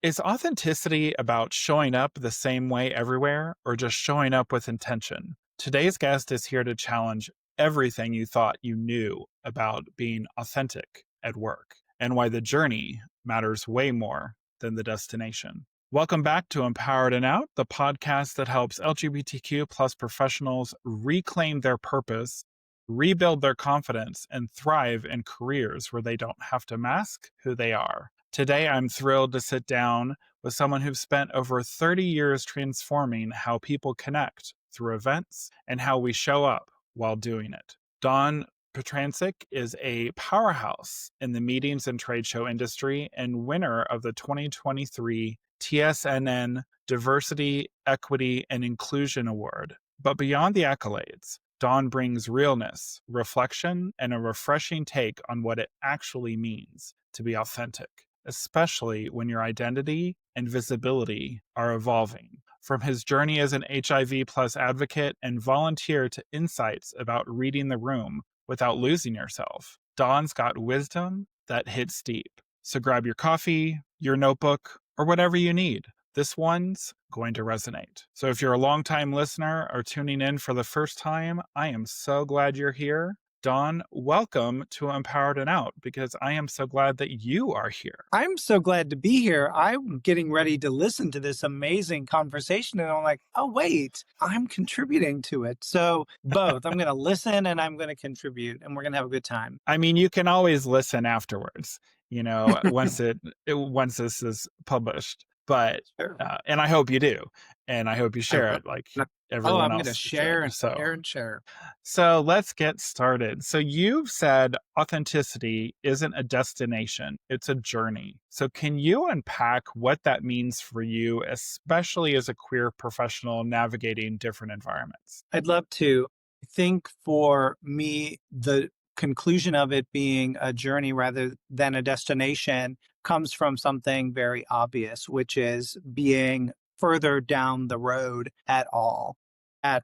Is authenticity about showing up the same way everywhere or just showing up with intention? Today's guest is here to challenge everything you thought you knew about being authentic at work and why the journey matters way more than the destination. Welcome back to Empowered and Out, the podcast that helps LGBTQ plus professionals reclaim their purpose, rebuild their confidence, and thrive in careers where they don't have to mask who they are. Today, I'm thrilled to sit down with someone who's spent over 30 years transforming how people connect through events and how we show up while doing it. Don Pietranczyk is a powerhouse in the meetings and trade show industry and winner of the 2023 TSNN Diversity, Equity, and Inclusion Award. But beyond the accolades, Don brings realness, reflection, and a refreshing take on what it actually means to be authentic, especially when your identity and visibility are evolving. From his journey as an HIV plus advocate and volunteer to insights about reading the room without losing yourself, Don's got wisdom that hits deep. So grab your coffee, your notebook, or whatever you need. This one's going to resonate. So if you're a longtime listener or tuning in for the first time, I am so glad you're here. Don, welcome to Empowered and Out, because I am so glad that you are here. I'm so glad to be here. I'm getting ready to listen to this amazing conversation, and I'm like, oh, wait, I'm contributing to it. So both, I'm going to listen and I'm going to contribute, and we're going to have a good time. I mean, you can always listen afterwards, once this is published. But Sure. and I hope you do, and I hope you I share will. it like Oh, everyone I'm going to else share should. and share and share. So let's get started. So you've said authenticity isn't a destination, it's a journey. So can you unpack what that means for you, especially as a queer professional navigating different environments? I'd love to. I think for me, the conclusion of it being a journey rather than a destination comes from something very obvious, which is being further down the road at all. At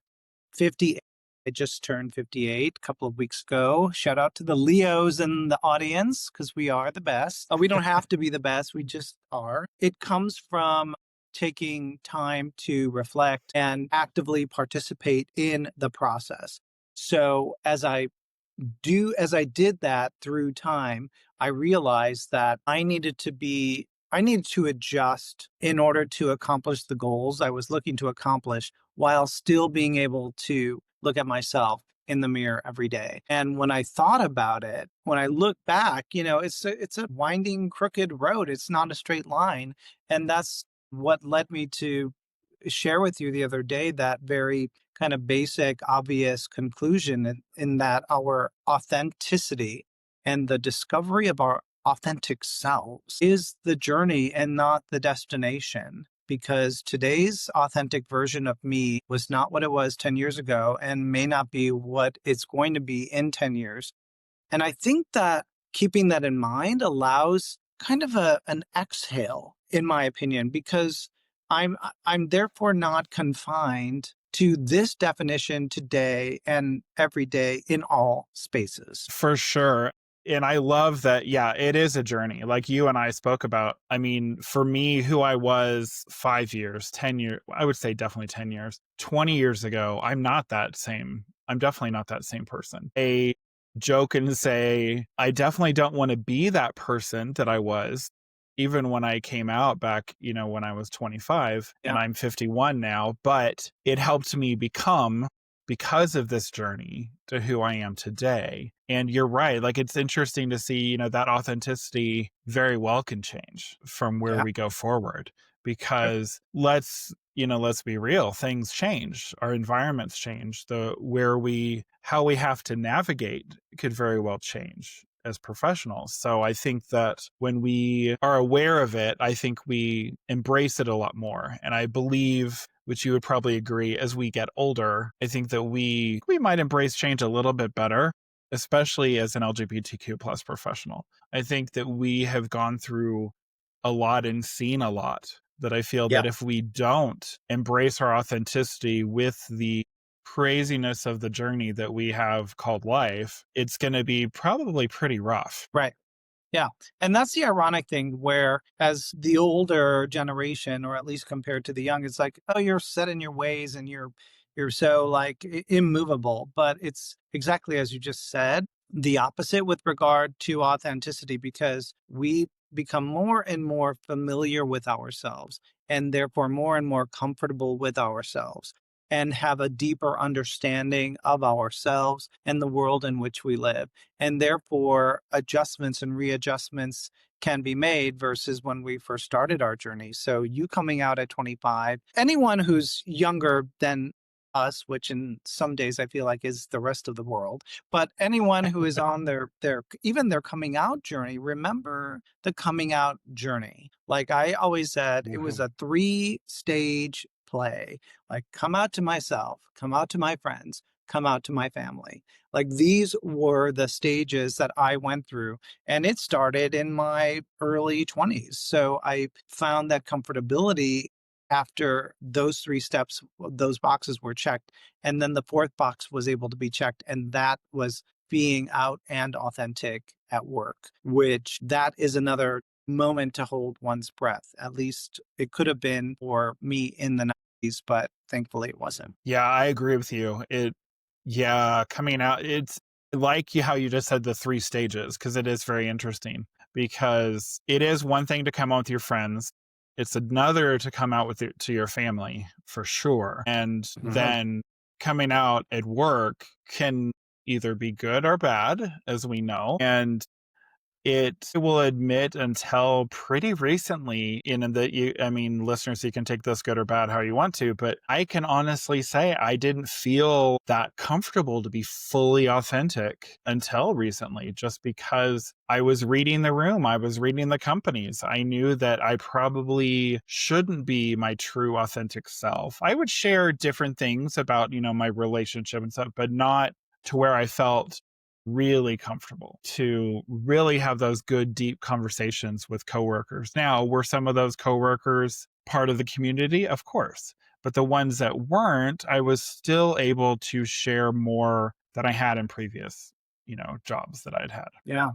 50, I just turned 58 a couple of weeks ago. Shout out to the Leos in the audience because we are the best. We don't have to be the best, we just are. It comes from taking time to reflect and actively participate in the process. So as I did that through time, I realized that I needed to adjust in order to accomplish the goals I was looking to accomplish while still being able to look at myself in the mirror every day. And when I thought about it, when I look back, it's a winding, crooked road. It's not a straight line. And that's what led me to share with you the other day that very kind of basic, obvious conclusion in that our authenticity and the discovery of our authentic selves is the journey and not the destination. Because today's authentic version of me was not what it was 10 years ago and may not be what it's going to be in 10 years. And I think that keeping that in mind allows kind of an exhale, in my opinion, because I'm therefore not confined to this definition today and every day in all spaces. For sure. And I love that, yeah, it is a journey. Like you and I spoke about, I mean, for me, who I was 5 years, 10 years, I would say definitely 10 years, 20 years ago, I'm not that same. I'm definitely not that same person. A joke and say, I definitely don't want to be that person that I was, even when I came out back, when I was 25 and Yeah. I'm 51 now, but it helped me become, because of this journey, to who I am today. And you're right. Like, it's interesting to see, that authenticity very well can change from where Yeah. we go forward, Sure. because let's be real. Things change. Our environments change. How we have to navigate could very well change as professionals. So I think that when we are aware of it, I think we embrace it a lot more. And I believe, which you would probably agree, as we get older, I think that we might embrace change a little bit better, especially as an LGBTQ plus professional. I think that we have gone through a lot and seen a lot, that I feel Yeah. that if we don't embrace our authenticity with the craziness of the journey that we have called life, it's going to be probably pretty rough. Right. Yeah. And that's the ironic thing where as the older generation, or at least compared to the young, it's like, oh, you're set in your ways and you're so like immovable. But it's exactly as you just said, the opposite with regard to authenticity, because we become more and more familiar with ourselves and therefore more and more comfortable with ourselves and have a deeper understanding of ourselves and the world in which we live, and therefore adjustments and readjustments can be made versus when we first started our journey. So you coming out at 25, anyone who's younger than us, which in some days I feel like is the rest of the world, but anyone who is on their even their coming out journey, remember the coming out journey. Like I always said, it was Mhm. a 3-stage play. Like come out to myself, come out to my friends, come out to my family. Like these were the stages that I went through, and it started in my early 20s. So I found that comfortability after those 3 steps, those boxes were checked. And then the fourth box was able to be checked, and that was being out and authentic at work, which that is another moment to hold one's breath. At least it could have been for me in the 90s, but thankfully it wasn't. Yeah, I agree with you. Yeah, coming out, it's like how you just said the three stages, because it is very interesting. Because it is one thing to come out with your friends, it's another to come out with to your family for sure. And Mhm. then coming out at work can either be good or bad, as we know. And it will admit until pretty recently, that I mean, listeners, you can take this good or bad how you want to, but I can honestly say I didn't feel that comfortable to be fully authentic until recently, just because I was reading the room, I was reading the companies. I knew that I probably shouldn't be my true authentic self. I would share different things about, my relationship and stuff, but not to where I felt really comfortable to really have those good deep conversations with coworkers. Now, were some of those coworkers part of the community? Of course. But the ones that weren't, I was still able to share more than I had in previous, jobs that I'd had. Yeah.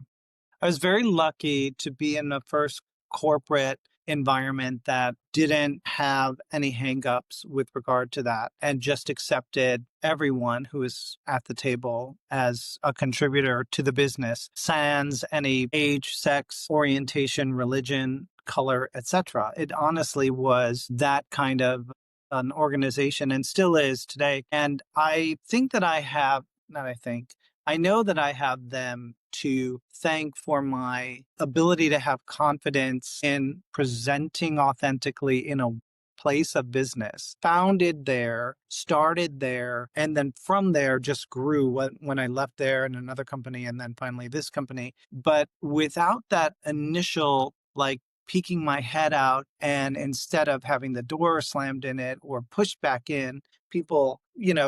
I was very lucky to be in the first corporate environment that didn't have any hangups with regard to that and just accepted everyone who is at the table as a contributor to the business, sans any age, sex, orientation, religion, color, etc. It honestly was that kind of an organization and still is today. And I think that I have, not I think, I know that I have them to thank for my ability to have confidence in presenting authentically in a place of business. Founded there, started there, and then from there just grew when I left there in another company and then finally this company. But without that initial, like, peeking my head out, and instead of having the door slammed in it or pushed back in, people,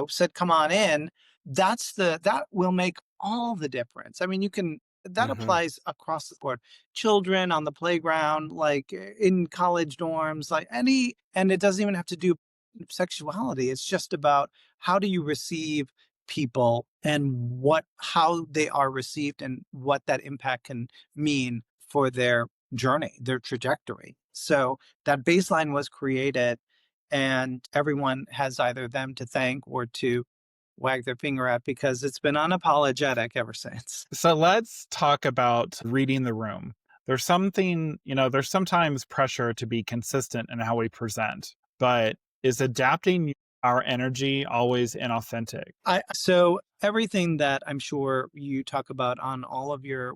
said, come on in, that will make all the difference. I mean, you can that Hmm. applies across the board. Children on the playground, like in college dorms, like any, and it doesn't even have to do sexuality. It's just about how do you receive people and how they are received and what that impact can mean for their journey, their trajectory. So that baseline was created, and everyone has either them to thank or to wag their finger at because it's been unapologetic ever since. So let's talk about reading the room. There's sometimes pressure to be consistent in how we present, but is adapting our energy always inauthentic? So everything that I'm sure you talk about on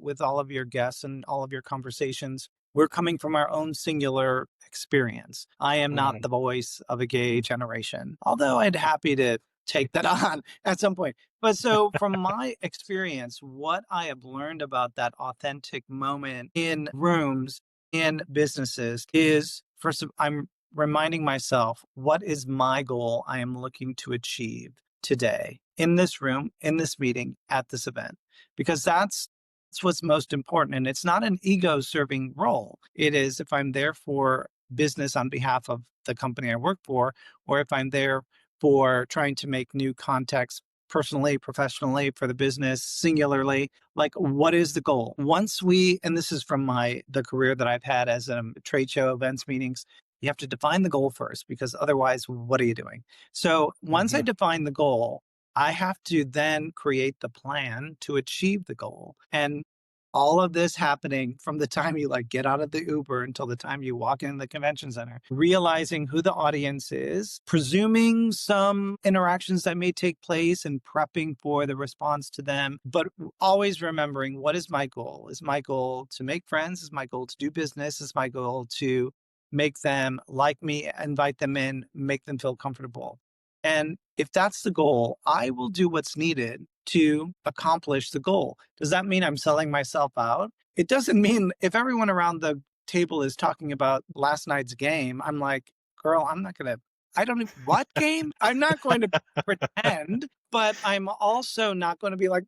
with all of your guests and all of your conversations, we're coming from our own singular experience. I am not Mhm. the voice of a gay generation, although I'd happy to take that on at some point. But so from my experience, what I have learned about that authentic moment in rooms, in businesses is first of I'm reminding myself, what is my goal I am looking to achieve today in this room, in this meeting, at this event? Because that's what's most important. And it's not an ego serving role. It is if I'm there for business on behalf of the company I work for, or if I'm there for trying to make new contacts personally, professionally, for the business, singularly, like what is the goal? Once we, and this is from the career that I've had as trade show events meetings, you have to define the goal first because otherwise, what are you doing? So once I Mhm. define the goal, I have to then create the plan to achieve the goal. And all of this happening from the time you like get out of the Uber until the time you walk in the convention center, realizing who the audience is, presuming some interactions that may take place and prepping for the response to them, but always remembering what is my goal? Is my goal to make friends? Is my goal to do business? Is my goal to make them like me, invite them in, make them feel comfortable? And if that's the goal, I will do what's needed to accomplish the goal. Does that mean I'm selling myself out? It doesn't mean if everyone around the table is talking about last night's game, I'm like, girl, I'm not going to, I don't, what game? I'm not going to pretend, but I'm also not going to be like,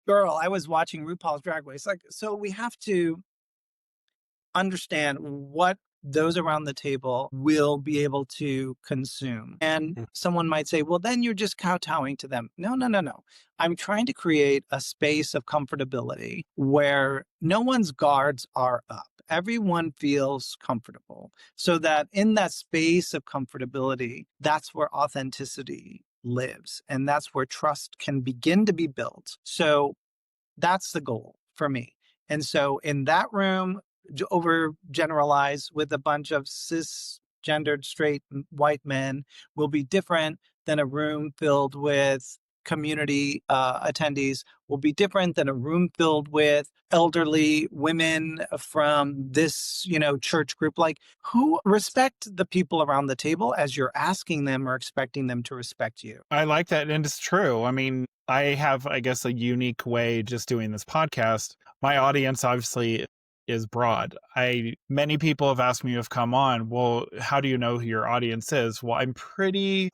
girl, I was watching RuPaul's Drag Race. Like, so we have to understand what those around the table will be able to consume. And Mm. someone might say, well, then you're just kowtowing to them. No, no, no, no. I'm trying to create a space of comfortability where no one's guards are up. Everyone feels comfortable so that in that space of comfortability, that's where authenticity lives. And that's where trust can begin to be built. So that's the goal for me. And so in that room, overgeneralize with a bunch of cisgendered straight white men will be different than a room filled with community attendees, will be different than a room filled with elderly women from this, church group. Like, who respect the people around the table as you're asking them or expecting them to respect you. I like that, and it's true. I mean, I have, I guess, a unique way just doing this podcast. My audience obviously is broad. I Many people have asked me to come on. Well, how do you know who your audience is? Well, I'm pretty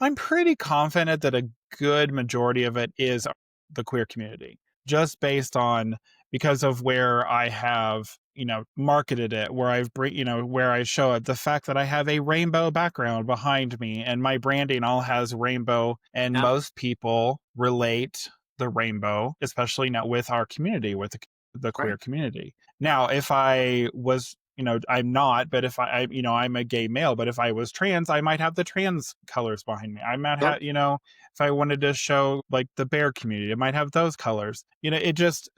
confident that a good majority of it is the queer community, just based on because of where I have marketed it, where where I show it, the fact that I have a rainbow background behind me and my branding all has rainbow, and Yeah. most people relate the rainbow, especially now with our community, with the queer Right. community. Now, if I was, I'm not, but if I'm a gay male, but if I was trans, I might have the trans colors behind me. I might Sure. have, if I wanted to show like the bear community, it might have those colors. It just,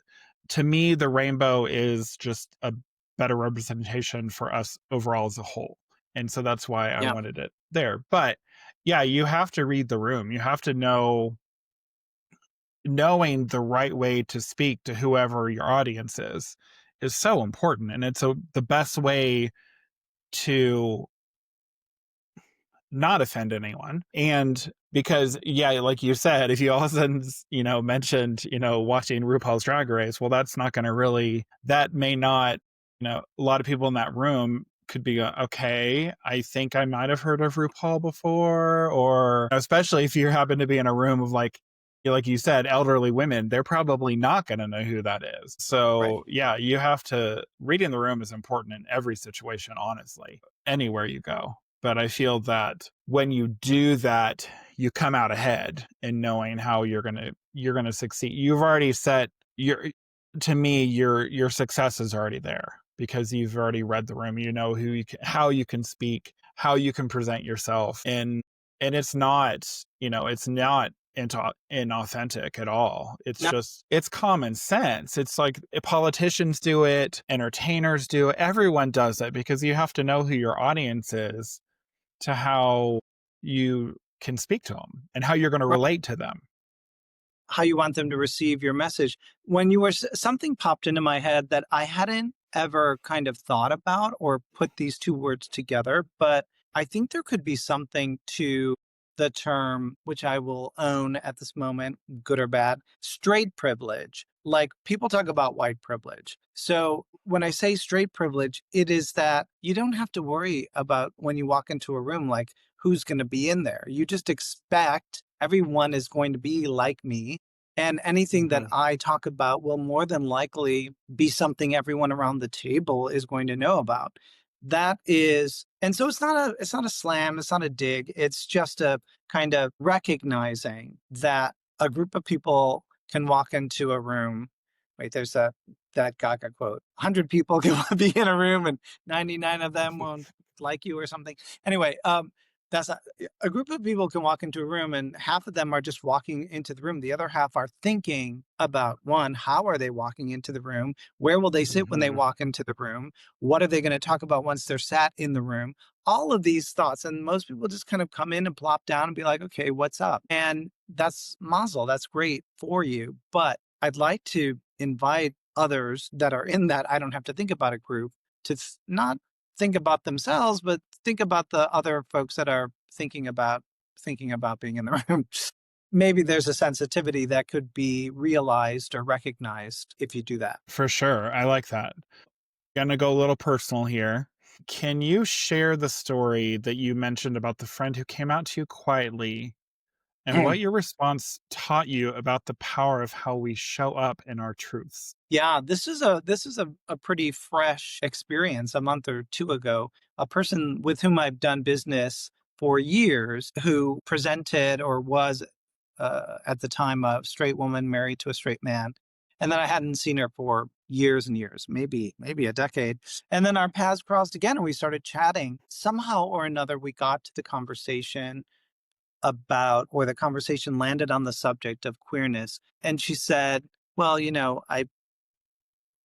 to me, the rainbow is just a better representation for us overall as a whole. And so that's why I Yeah. wanted it there. But yeah, you have to read the room. You have to knowing the right way to speak to whoever your audience is so important. And it's the best way to not offend anyone. And because, yeah, like you said, if you all of a sudden, mentioned, watching RuPaul's Drag Race, well, that's not going to really, that may not, a lot of people in that room could be, okay, I think I might have heard of RuPaul before, or especially if you happen to be in a room of like you said, elderly women, they're probably not going to know who that is. Right. So yeah, you have to, reading the room is important in every situation, honestly, anywhere you go. But I feel that when you do that, you come out ahead in knowing how you're gonna succeed. You've already set your to me, your success is already there because you've already read the room. You know how you can speak, how you can present yourself, and it's not, it's not inauthentic at all. It's Yeah. just, it's common sense. It's like politicians do it, entertainers do it, everyone does it, because you have to know who your audience is to how you can speak to them and how you're going to relate to them. How you want them to receive your message. When you were something popped into my head that I hadn't ever kind of thought about or put these two words together, but I think there could be something to the term, which I will own at this moment, good or bad, straight privilege. Like people talk about white privilege. So when I say straight privilege, it is that you don't have to worry about when you walk into a room, like who's going to be in there. You just expect everyone is going to be like me. And anything that Mhm. I talk about will more than likely be something everyone around the table is going to know about. That is, and so it's not a slam, it's not a dig. It's just a kind of recognizing that a group of people can walk into a room, right? There's that Gaga quote: "100 people can be in a room, and 99 of them won't like you," or something. Anyway, that's a group of people can walk into a room, and half of them are just walking into the room. The other half are thinking about, one, how are they walking into the room? Where will they sit when they Mhm. walk into the room? What are they going to talk about once they're sat in the room? All of these thoughts. And most people just kind of come in and plop down and be like, okay, what's up? And that's mazel. That's great for you. But I'd like to invite others that are in that I don't have to think about a group to not think about themselves, but think about the other folks that are thinking about being in the room. Maybe there's a sensitivity that could be realized or recognized if you do that. For sure. I like that. Gonna go a little personal here. Can you share the story that you mentioned about the friend who came out to you quietly and what your response taught you about the power of how we show up in our truths? Yeah, this is a pretty fresh experience. A month or two ago, a person with whom I've done business for years, who presented or was at the time a straight woman married to a straight man, and then I hadn't seen her for years and years, maybe a decade. And then our paths crossed again, and we started chatting. Somehow or another, we got to the conversation about, or the conversation landed on the subject of queerness, and she said, "Well,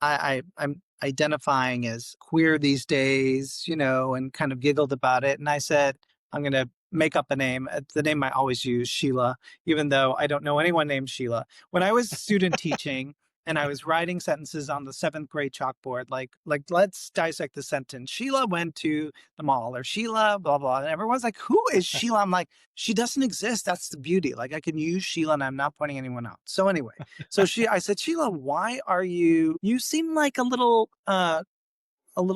I'm identifying as queer these days," and kind of giggled about it. And I said, I'm going to make up a name. The name I always use, Sheila, even though I don't know anyone named Sheila. When I was student teaching and I was writing sentences on the seventh grade chalkboard, like let's dissect the sentence. Sheila went to the mall, or Sheila, blah, blah. And everyone's like, who is Sheila? I'm like, she doesn't exist. That's the beauty. Like, I can use Sheila and I'm not pointing anyone out. So anyway, I said, Sheila, why are you seem like a little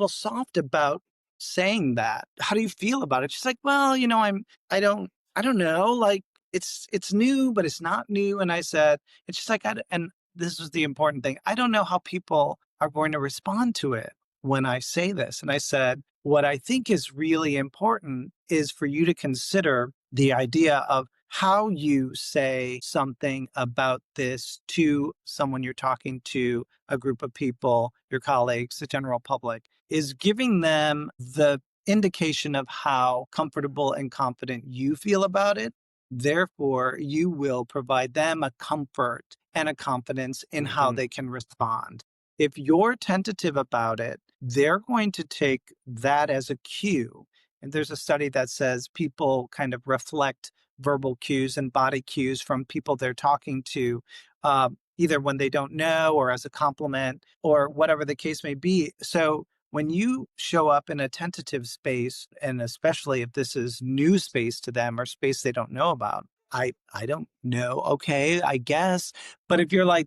soft about saying that. How do you feel about it? She's like, well, I don't, I don't know. Like, it's new, but it's not new. And I said, and she's like, and this was the important thing. I don't know how people are going to respond to it when I say this. And I said, what I think is really important is for you to consider the idea of how you say something about this to someone you're talking to, a group of people, your colleagues, the general public, is giving them the indication of how comfortable and confident you feel about it. Therefore, you will provide them a comfort and a confidence in how Mhm. they can respond. If you're tentative about it, they're going to take that as a cue. And there's a study that says people kind of reflect verbal cues and body cues from people they're talking to, either when they don't know or as a compliment or whatever the case may be. So when you show up in a tentative space, and especially if this is new space to them or space they don't know about, I don't know. Okay, I guess. But if you're like,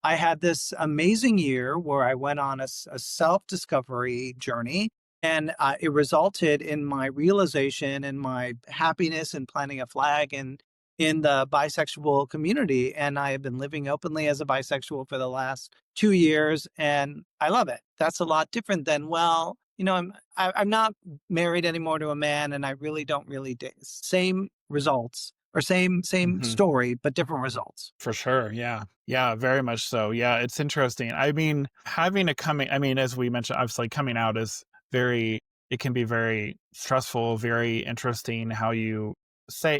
I had this amazing year where I went on a self discovery journey, and it resulted in my realization and my happiness in planting a flag in the bisexual community. And I have been living openly as a bisexual for the last 2 years, and I love it. That's a lot different than, well, I'm not married anymore to a man, and I really don't really date. Same results, or same Mhm. story, but different results. For sure. Yeah. Yeah, very much so. Yeah, it's interesting. I mean, as we mentioned, obviously coming out is it can be very stressful, very interesting how you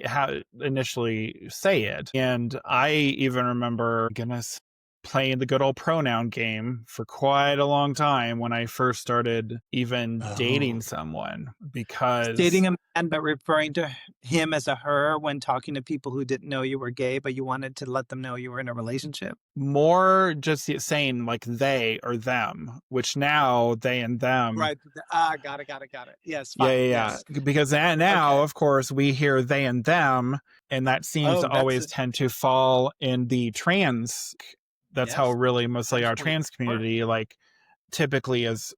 how initially say it. And I even remember, goodness, playing the good old pronoun game for quite a long time when I first started even dating Oh. someone because Dating a man, but referring to him as a her when talking to people who didn't know you were gay, but you wanted to let them know you were in a relationship? more just saying like they or them, which now they and them. Right. Got it, got it, got it. Yes, Yeah, fine. yeah, Yes. yeah. Because now, Okay. of course, we hear they and them, and that seems to Oh, that's always it. tend to fall in the trans. That's how Yes. really mostly our Potentially trans worse. community, like, typically is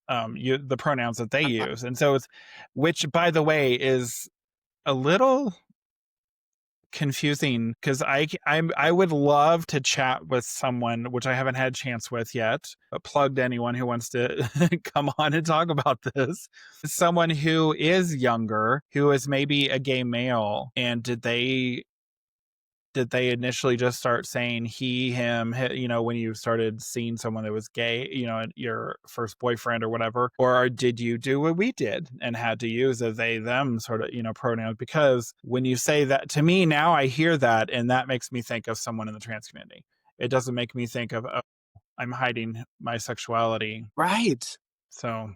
the pronouns that they use. And so which by the way is a little confusing because I would love to chat with someone, which I haven't had a chance with yet, but plugged anyone who wants to come on and talk about this. Someone who is younger, who is maybe a gay male, and did they did they initially just start saying he, him, when you started seeing someone that was gay, your first boyfriend or whatever? Or did you do what we did and had to use a they, them sort of, pronoun? Because when you say that to me now, I hear that and that makes me think of someone in the trans community. It doesn't make me think of, oh, I'm hiding my sexuality. Right. So,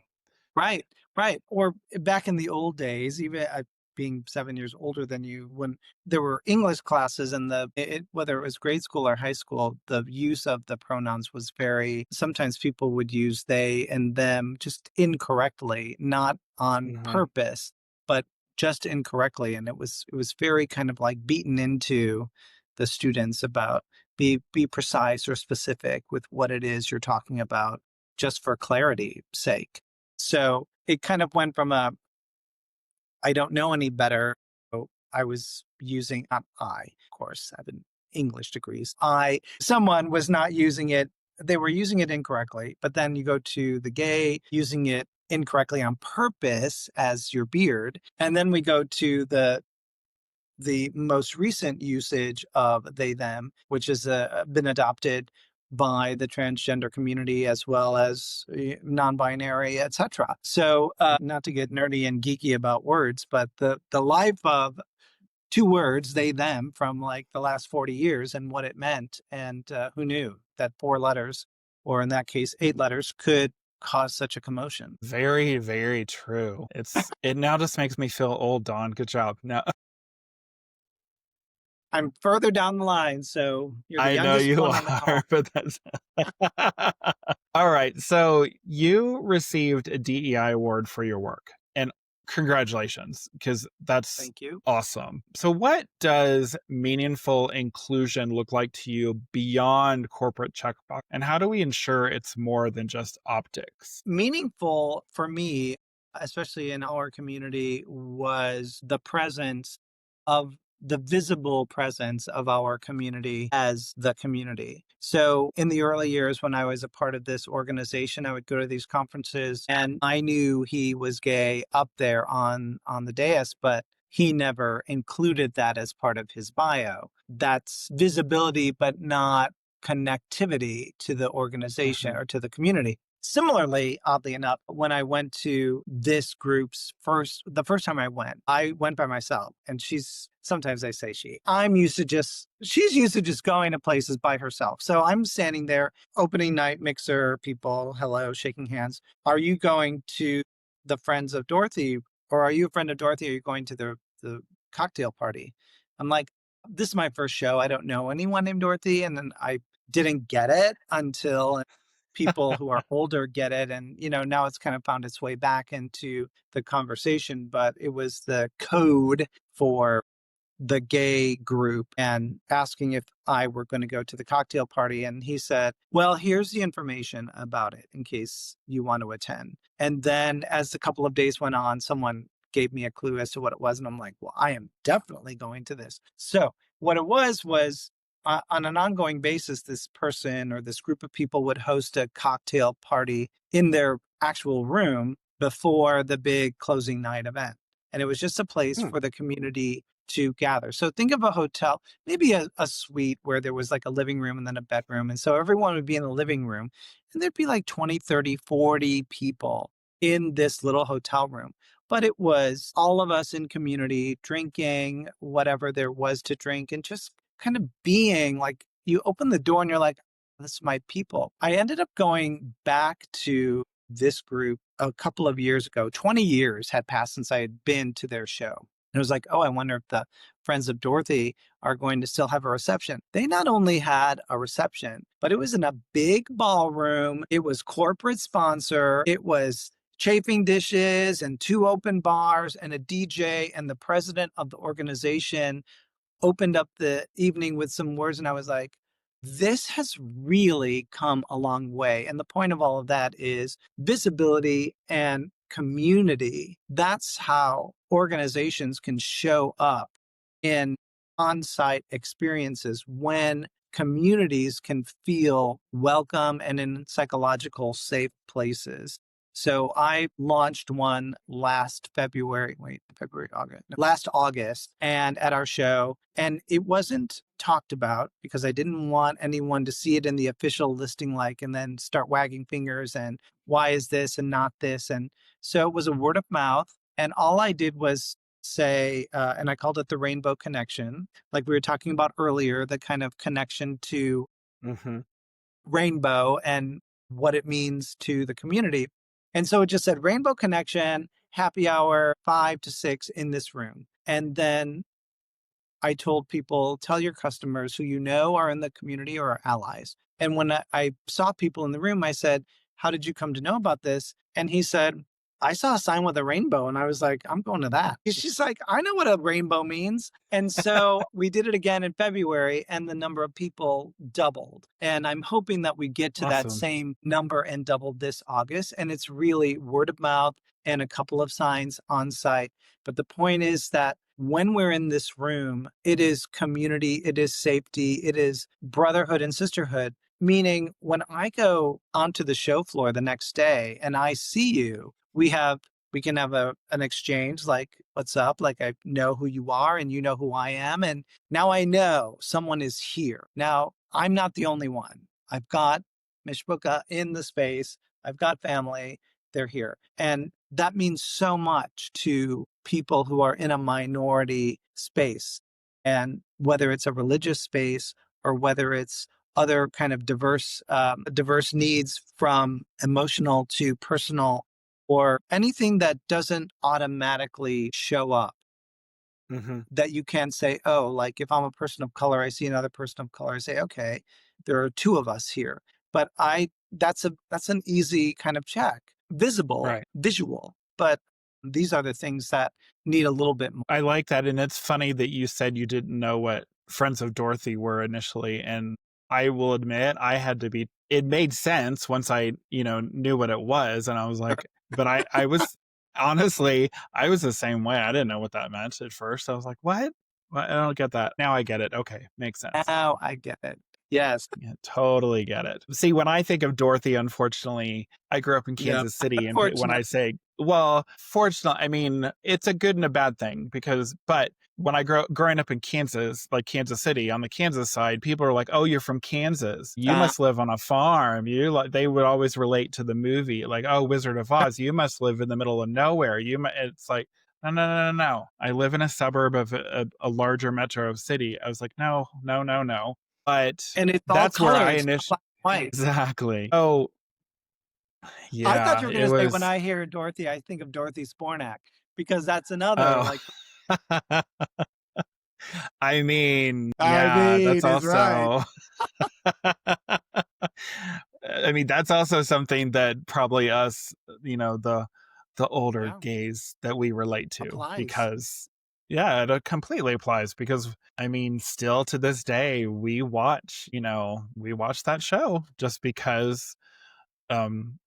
Right, right. Or back in the old days, even being 7 years older than you, when there were English classes and whether it was grade school or high school, the use of the pronouns was sometimes people would use they and them just incorrectly, not on mhm. purpose, but just incorrectly. And it was very kind of like beaten into the students about be precise or specific with what it is you're talking about, just for clarity's sake. So it kind of went from I don't know any better. So I was using, of course, I have an English degrees. Someone was not using it. They were using it incorrectly. But then you go to the gay using it incorrectly on purpose as your beard. And then we go to the most recent usage of they, them, which has been adopted by the transgender community as well as non-binary, etc. So, not to get nerdy and geeky about words, but the life of two words, they, them, from like the last 40 years and what it meant, and who knew that 4 letters, or in that case, 8 letters, could cause such a commotion. Very, very true. It now just makes me feel old, Don. Good job. No, I'm further down the line, so you're the I know youngest you one on the are, call. but that's all right. So you received a DEI award for your work, and congratulations, because that's Thank you. awesome. So, what does meaningful inclusion look like to you beyond corporate checkbox, and how do we ensure it's more than just optics? Meaningful for me, especially in our community, was the visible presence of our community as the community. So in the early years when I was a part of this organization, I would go to these conferences and I knew he was gay up there on the dais, but he never included that as part of his bio. That's visibility, but not connectivity to the organization Mhm. or to the community. Similarly, oddly enough, when I went to this group's the first time I went by myself. And sometimes I say she's used to just going to places by herself. So I'm standing there, opening night mixer, people, hello, shaking hands. Are you going to the Friends of Dorothy? Or are you a friend of Dorothy? Are you going to the cocktail party? I'm like, this is my first show. I don't know anyone named Dorothy. And then I didn't get it until people who are older get it. And, now it's kind of found its way back into the conversation, but it was the code for the gay group and asking if I were going to go to the cocktail party. And he said, well, here's the information about it in case you want to attend. And then as a couple of days went on, someone gave me a clue as to what it was. And I'm like, well, I am definitely going to this. So what it was on an ongoing basis, this person or this group of people would host a cocktail party in their actual room before the big closing night event. And it was just a place Hmm. for the community to gather. So think of a hotel, maybe a suite where there was like a living room and then a bedroom. And so everyone would be in the living room and there'd be like 20, 30, 40 people in this little hotel room. But it was all of us in community drinking whatever there was to drink and just kind of being like, you open the door and you're like, this is my people. I ended up going back to this group a couple of years ago. 20 years had passed since I had been to their show. And it was like, oh, I wonder if the Friends of Dorothy are going to still have a reception. They not only had a reception, but it was in a big ballroom. It was corporate sponsor. It was chafing dishes and 2 open bars and a DJ, and the president of the organization opened up the evening with some words. And I was like, this has really come a long way. And the point of all of that is visibility and community. That's how organizations can show up in on site experiences when communities can feel welcome and in psychological safe places. So I launched one last February, August, last August, and at our show. And it wasn't talked about because I didn't want anyone to see it in the official listing, and then start wagging fingers and why is this and not this. And so it was a word of mouth. And all I did was say, and I called it the Rainbow Connection, like we were talking about earlier, the kind of connection to Hmm. rainbow and what it means to the community. And so it just said Rainbow Connection, happy hour, 5 to 6 in this room. And then I told people, tell your customers who you know are in the community or are allies. And when I saw people in the room, I said, how did you come to know about this? And he said, I saw a sign with a rainbow. And I was like, I'm going to that. She's like, I know what a rainbow means. And so we did it again in February, and the number of people doubled. And I'm hoping that we get to that Awesome. same number and double this August. And it's really word of mouth and a couple of signs on site. But the point is that when we're in this room, it is community, it is safety, it is brotherhood and sisterhood. Meaning, when I go onto the show floor the next day and I see you, we can have an exchange like, what's up? Like, I know who you are and you know who I am. And now I know someone is here. Now, I'm not the only one. I've got Mishbuka in the space. I've got family. They're here. And that means so much to people who are in a minority space. And whether it's a religious space or whether it's other kind of diverse needs, from emotional to personal, or anything that doesn't automatically show up, Hmm. that you can say, oh, like if I'm a person of color, I see another person of color, I say, okay, there are two of us here. But that's an easy kind of check, visible, Right. visual. But these are the things that need a little bit more. I like that. And it's funny that you said you didn't know what Friends of Dorothy were initially. And I will admit, it made sense once I, knew what it was. And I was like, but I was honestly, I was the same way. I didn't know what that meant at first. I was like, what? I don't get that. Now I get it. Okay. Makes sense. Now I get it. Yes. Yeah, totally get it. See, when I think of Dorothy, unfortunately, I grew up in Yeah. Kansas City, and when I Unfortunate. say, well, fortunately, I mean it's a good and a bad thing but when I growing up in Kansas, like Kansas City, on the Kansas side, people are like, "Oh, you're from Kansas. You Uh, must live on a farm." They would always relate to the movie, like, "Oh, Wizard of Oz. You must live in the middle of nowhere." It's like, no, no, no, no, no. I live in a suburb of a larger metro city. I was like, no, no, no, no. But and it's all that's where color. I It's not initially black and white. exactly. Oh, I thought you yeah, were it going to say, when was I hear Dorothy, I think of Dorothy Spornak, because that's another, oh. like, I mean, I yeah, that's mean, is right. also I mean, that's also something that probably us, the older Yeah, gays that we relate to applies. because yeah, it completely applies because I mean, still to this day we watch that show just because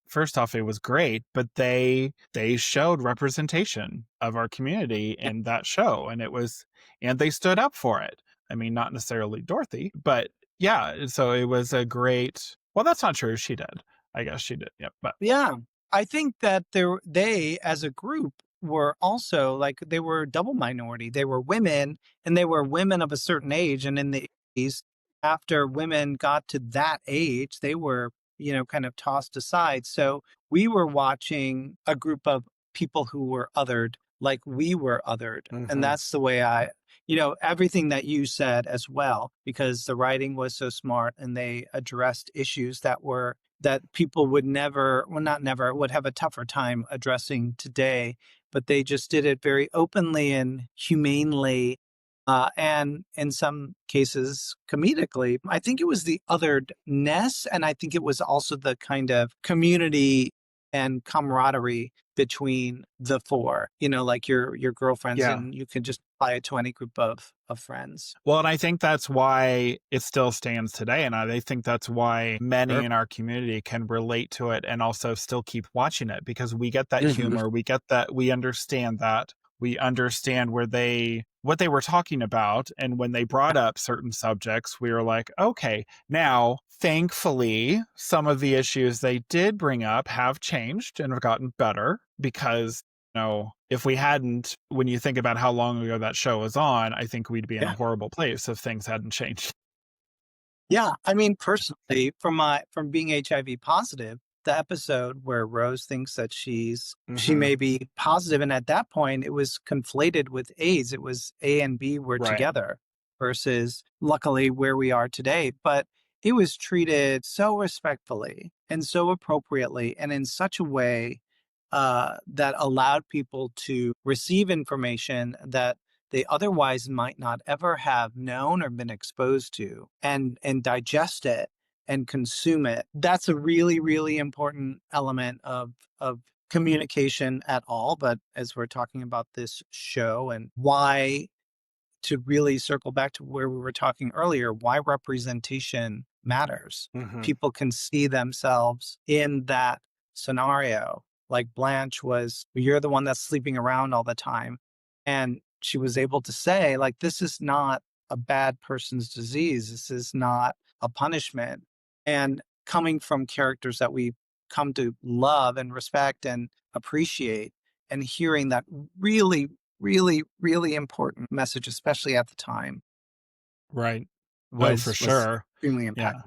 first off it was great, but they showed representation of our community Yeah. in that show, and they stood up for it. I mean, not necessarily Dorothy, but yeah, so it was a great, well, that's not true, she did, I guess she did, yeah, but Yeah. I think that they as a group were also, like, they were double minority. They were women, and they were women of a certain age. And in the 80s, after women got to that age, they were, kind of tossed aside. So we were watching a group of people who were othered, like we were othered. And mhm. that's the way everything that you said as well, because the writing was so smart and they addressed issues that people would never, well, not never, would have a tougher time addressing today, but they just did it very openly and humanely, and in some cases comedically. I think it was the otheredness, and I think it was also the kind of community and camaraderie between the four, like your girlfriends, Yeah. and you can just apply it to any group of friends. Well, and I think that's why it still stands today, and I think that's why many Sure. in our community can relate to it and also still keep watching it because we get that Mhm. humor, we understand that. We understand what they were talking about. And when they brought up certain subjects, we were like, okay, now, thankfully, some of the issues they did bring up have changed and have gotten better because, if we hadn't, when you think about how long ago that show was on, I think we'd be in a Yeah. horrible place if things hadn't changed. Yeah. I mean, personally, from being HIV positive, the episode where Rose thinks that she Hmm. may be positive, and at that point it was conflated with AIDS. It was A and B were Right. together versus luckily where we are today. But it was treated so respectfully and so appropriately and in such a way that allowed people to receive information that they otherwise might not ever have known or been exposed to, and digest it and consume it. That's a really, really important element of communication at all. But as we're talking about this show and why, to really circle back to where we were talking earlier, why representation matters. Hmm. People can see themselves in that scenario. Like Blanche was, you're the one that's sleeping around all the time. And she was able to say, like, this is not a bad person's disease. This is not a punishment. And coming from characters that we come to love and respect and appreciate, and hearing that really, really, really important message, especially at the time, Right. Oh, for was sure. extremely Yeah. impactful.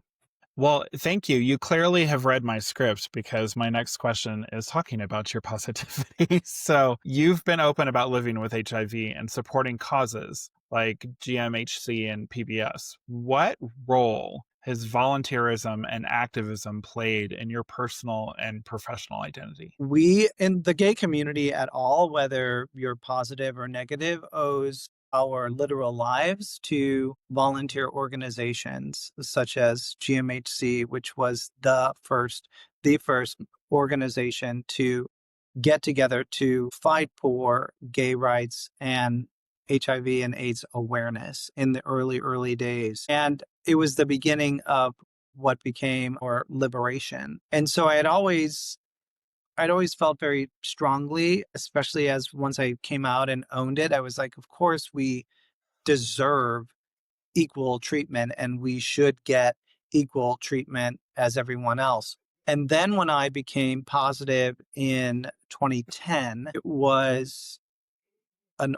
Well, thank you. You clearly have read my script because my next question is talking about your positivity. So, you've been open about living with HIV and supporting causes like GMHC and PBS. What role has volunteerism and activism played in your personal and professional identity? We in the gay community at all, whether you're positive or negative, owes our literal lives to volunteer organizations such as GMHC, which was the first organization to get together to fight for gay rights and HIV and AIDS awareness in the early days. And it was the beginning of what became our liberation. And so I'd always felt very strongly, especially as once I came out and owned it, I was like, of course we deserve equal treatment and we should get equal treatment as everyone else. And then when I became positive in 2010, it was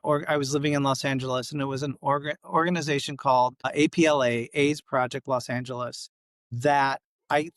I was living in Los Angeles, and it was an organization called APLA, AIDS Project Los Angeles, that I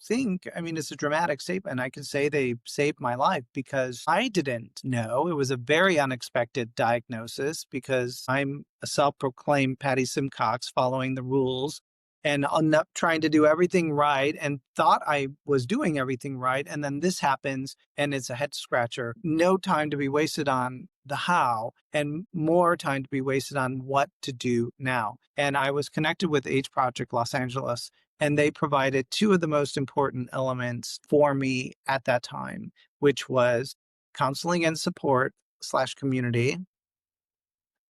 mean, it's a dramatic statement. I can say they saved my life because I didn't know. It was a very unexpected diagnosis because I'm a self-proclaimed Patty Simcox following the rules and not trying to do everything right, and thought I was doing everything right. And then this happens and it's a head scratcher. No time to be wasted on the how, and more time to be wasted on what to do now. And I was connected with AIDS Project Los Angeles, and they provided two of the most important elements for me at that time, which was counseling and support slash community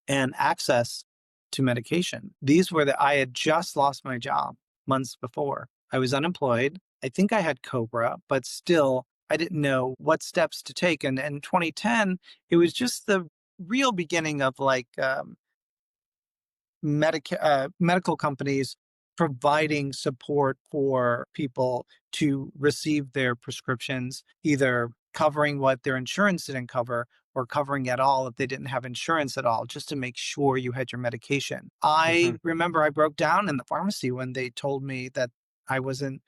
and access to medication. These were that I had just lost my job months before. I was unemployed. I think I had Cobra, but still, I didn't know what steps to take. And in 2010, it was just the real beginning of like medical companies providing support for people to receive their prescriptions, either covering what their insurance didn't cover or covering at all if they didn't have insurance at all, just to make sure you had your medication. I Hmm. remember I broke down in the pharmacy when they told me that I wasn't,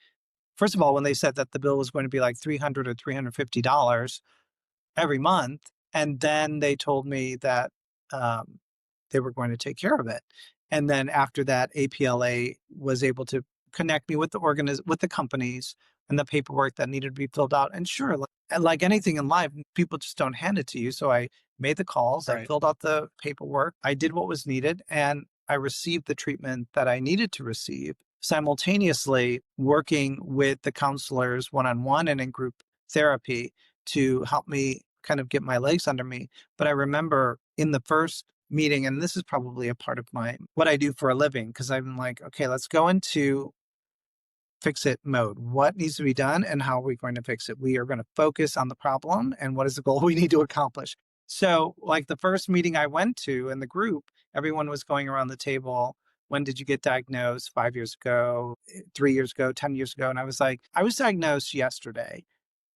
first of all, when they said that the bill was going to be like $300 or $350 every month. And then they told me that um, they were going to take care of it. And then after that, APLA was able to connect me with with the companies and the paperwork that needed to be filled out. And sure, like anything in life, people just don't hand it to you. So I made the calls, I Right. filled out the paperwork, I did what was needed, and I received the treatment that I needed to receive, simultaneously working with the counselors one on one and in group therapy to help me kind of get my legs under me. But I remember in the first meeting, and this is probably a part of my what I do for a living, because I'm like, okay, let's go into fix it mode. What needs to be done and how are we going to fix it? We are going to focus on the problem and what is the goal we need to accomplish. So, like the first meeting I went to in the group, everyone was going around the table. When did you get diagnosed? 5 years ago, 3 years ago, 10 years ago? And I was like, I was diagnosed yesterday.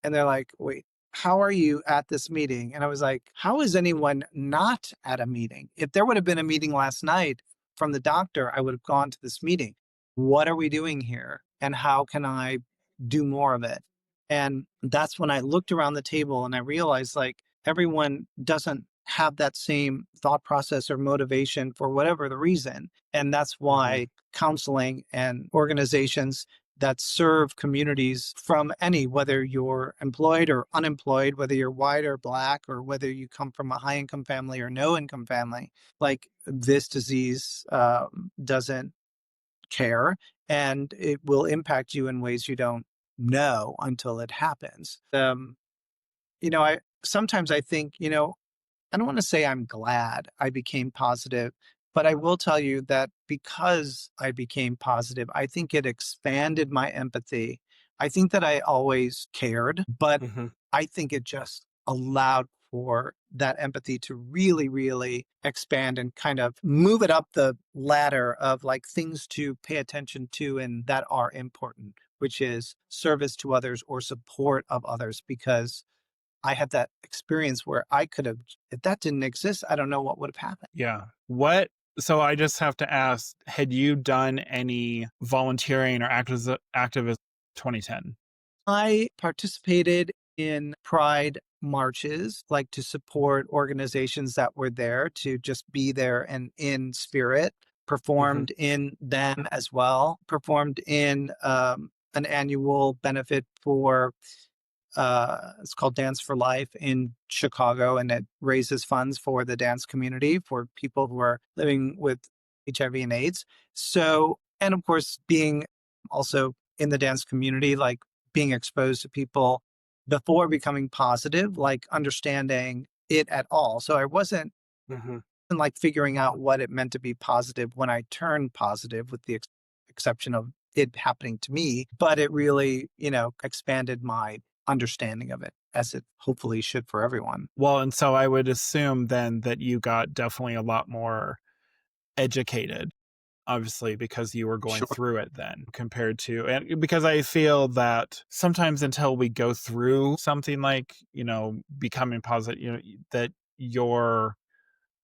And they're like, wait, how are you at this meeting? And I was like, how is anyone not at a meeting? If there would have been a meeting last night from the doctor, I would have gone to this meeting. What are we doing here? And how can I do more of it? And that's when I looked around the table and I realized like everyone doesn't have that same thought process or motivation for whatever the reason. And that's Mhm. why counseling and organizations that serve communities from any, whether you're employed or unemployed, whether you're white or black, or whether you come from a high income family or no income family, like this disease doesn't care and it will impact you in ways you don't know until it happens. I sometimes I think, I don't want to say I'm glad I became positive, but I will tell you that because I became positive, I think it expanded my empathy. I think that I always cared, but Mhm. I think it just allowed for that empathy to really, really expand and kind of move it up the ladder of like things to pay attention to and that are important, which is service to others or support of others. Because I had that experience where I could have if that didn't exist, I don't know what would have happened. Yeah. So I just have to ask, had you done any volunteering or activist 2010? I participated in pride marches, like to support organizations that were there to just be there and in spirit, Mhm. performed in them as well, performed in an annual benefit for it's called Dance for Life in Chicago, and it raises funds for the dance community for people who are living with HIV and AIDS. So, and of course, being also in the dance community, like being exposed to people before becoming positive, like understanding it at all. So I wasn't Mhm. like figuring out what it meant to be positive when I turned positive, with the exception of it happening to me. But it really, expanded my understanding of it, as it hopefully should for everyone. Well, and so I would assume then that you got definitely a lot more educated, obviously, because you were going Sure. through it then compared to, and because I feel that sometimes until we go through something like, becoming positive, that you're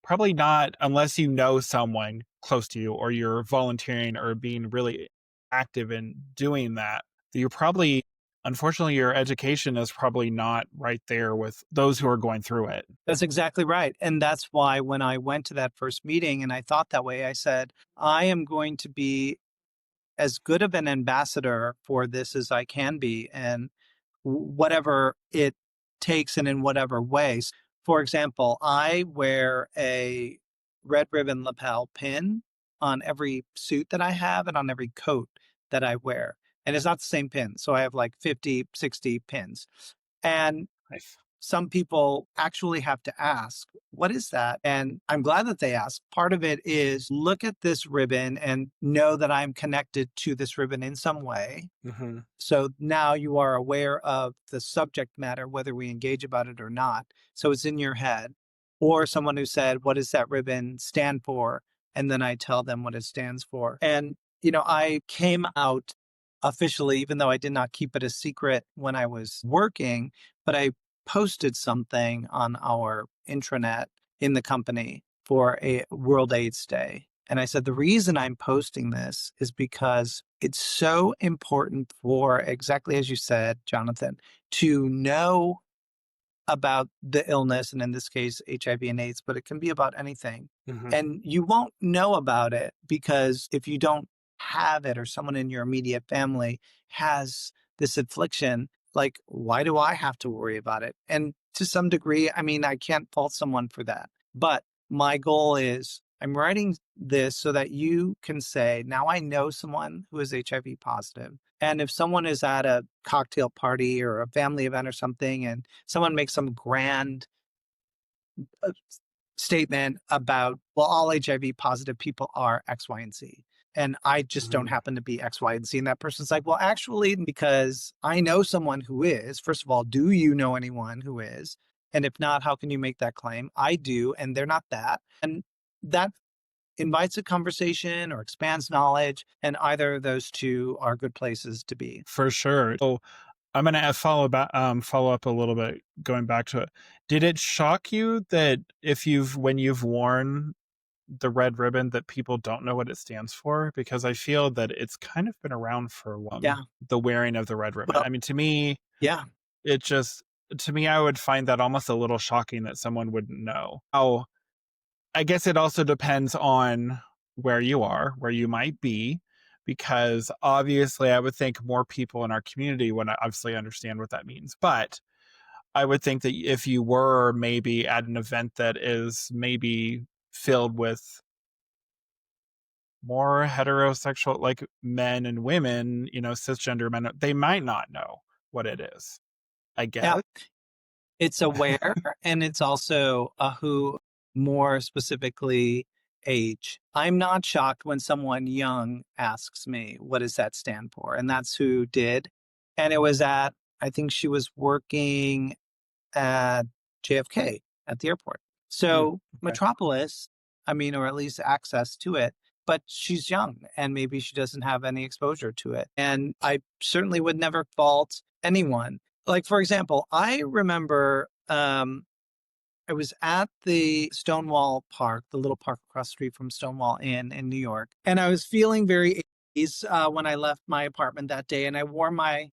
probably not, unless you know someone close to you or you're volunteering or being really active in doing that, you're probably, unfortunately, your education is probably not right there with those who are going through it. That's exactly right. And that's why when I went to that first meeting and I thought that way, I said, I am going to be as good of an ambassador for this as I can be. And whatever it takes and in whatever ways. For example, I wear a red ribbon lapel pin on every suit that I have and on every coat that I wear. And it's not the same pin. So I have like 50, 60 pins. And Nice. some people actually have to ask, what is that? And I'm glad that they ask. Part of it is look at this ribbon and know that I'm connected to this ribbon in some way. Hmm. So now you are aware of the subject matter, whether we engage about it or not. So it's in your head. Or someone who said, what does that ribbon stand for? And then I tell them what it stands for. And, I came out officially, even though I did not keep it a secret when I was working, but I posted something on our intranet in the company for a World AIDS Day. And I said, the reason I'm posting this is because it's so important for, exactly as you said, Jonathan, to know about the illness, and in this case, HIV and AIDS, but it can be about anything. Hmm. And you won't know about it because if you don't have it or someone in your immediate family has this affliction, like, why do I have to worry about it? And to some degree, I mean, I can't fault someone for that. But my goal is I'm writing this so that you can say, now I know someone who is HIV positive. And if someone is at a cocktail party or a family event or something, and someone makes some grand uh, statement about, well, all HIV positive people are X, Y, and Z. And I just don't Hmm. happen to be X, Y, and Z. And that person's like, well, actually, because I know someone who is, first of all, do you know anyone who is? And if not, how can you make that claim? I do, and they're not that. And that invites a conversation or expands knowledge, and either of those two are good places to be. For sure. So I'm gonna follow up a little bit, going back to it. Did it shock you that when you've worn the red ribbon, that people don't know what it stands for? Because I feel that it's kind of been around for a while, Yeah. the wearing of the red ribbon. Well, I mean, to me, yeah. it just to me, I would find that almost a little shocking that someone wouldn't know. Oh, I guess it also depends on where you might be, because obviously I would think more people in our community would obviously understand what that means. But I would think that if you were maybe at an event that is maybe filled with more heterosexual, like men and women, cisgender men, they might not know what it is, I Yeah. guess. It's aware and it's also a who, more specifically age. I'm not shocked when someone young asks me, what does that stand for? And that's who did. And it was I think she was working at JFK at the airport. Mm, So okay. Metropolis, I mean, or at least access to it, but she's young and maybe she doesn't have any exposure to it. And I certainly would never fault anyone. Like, for example, I remember I was at the Stonewall Park, the little park across the street from Stonewall Inn in New York, and I was feeling very 80s when I left my apartment that day, and I wore my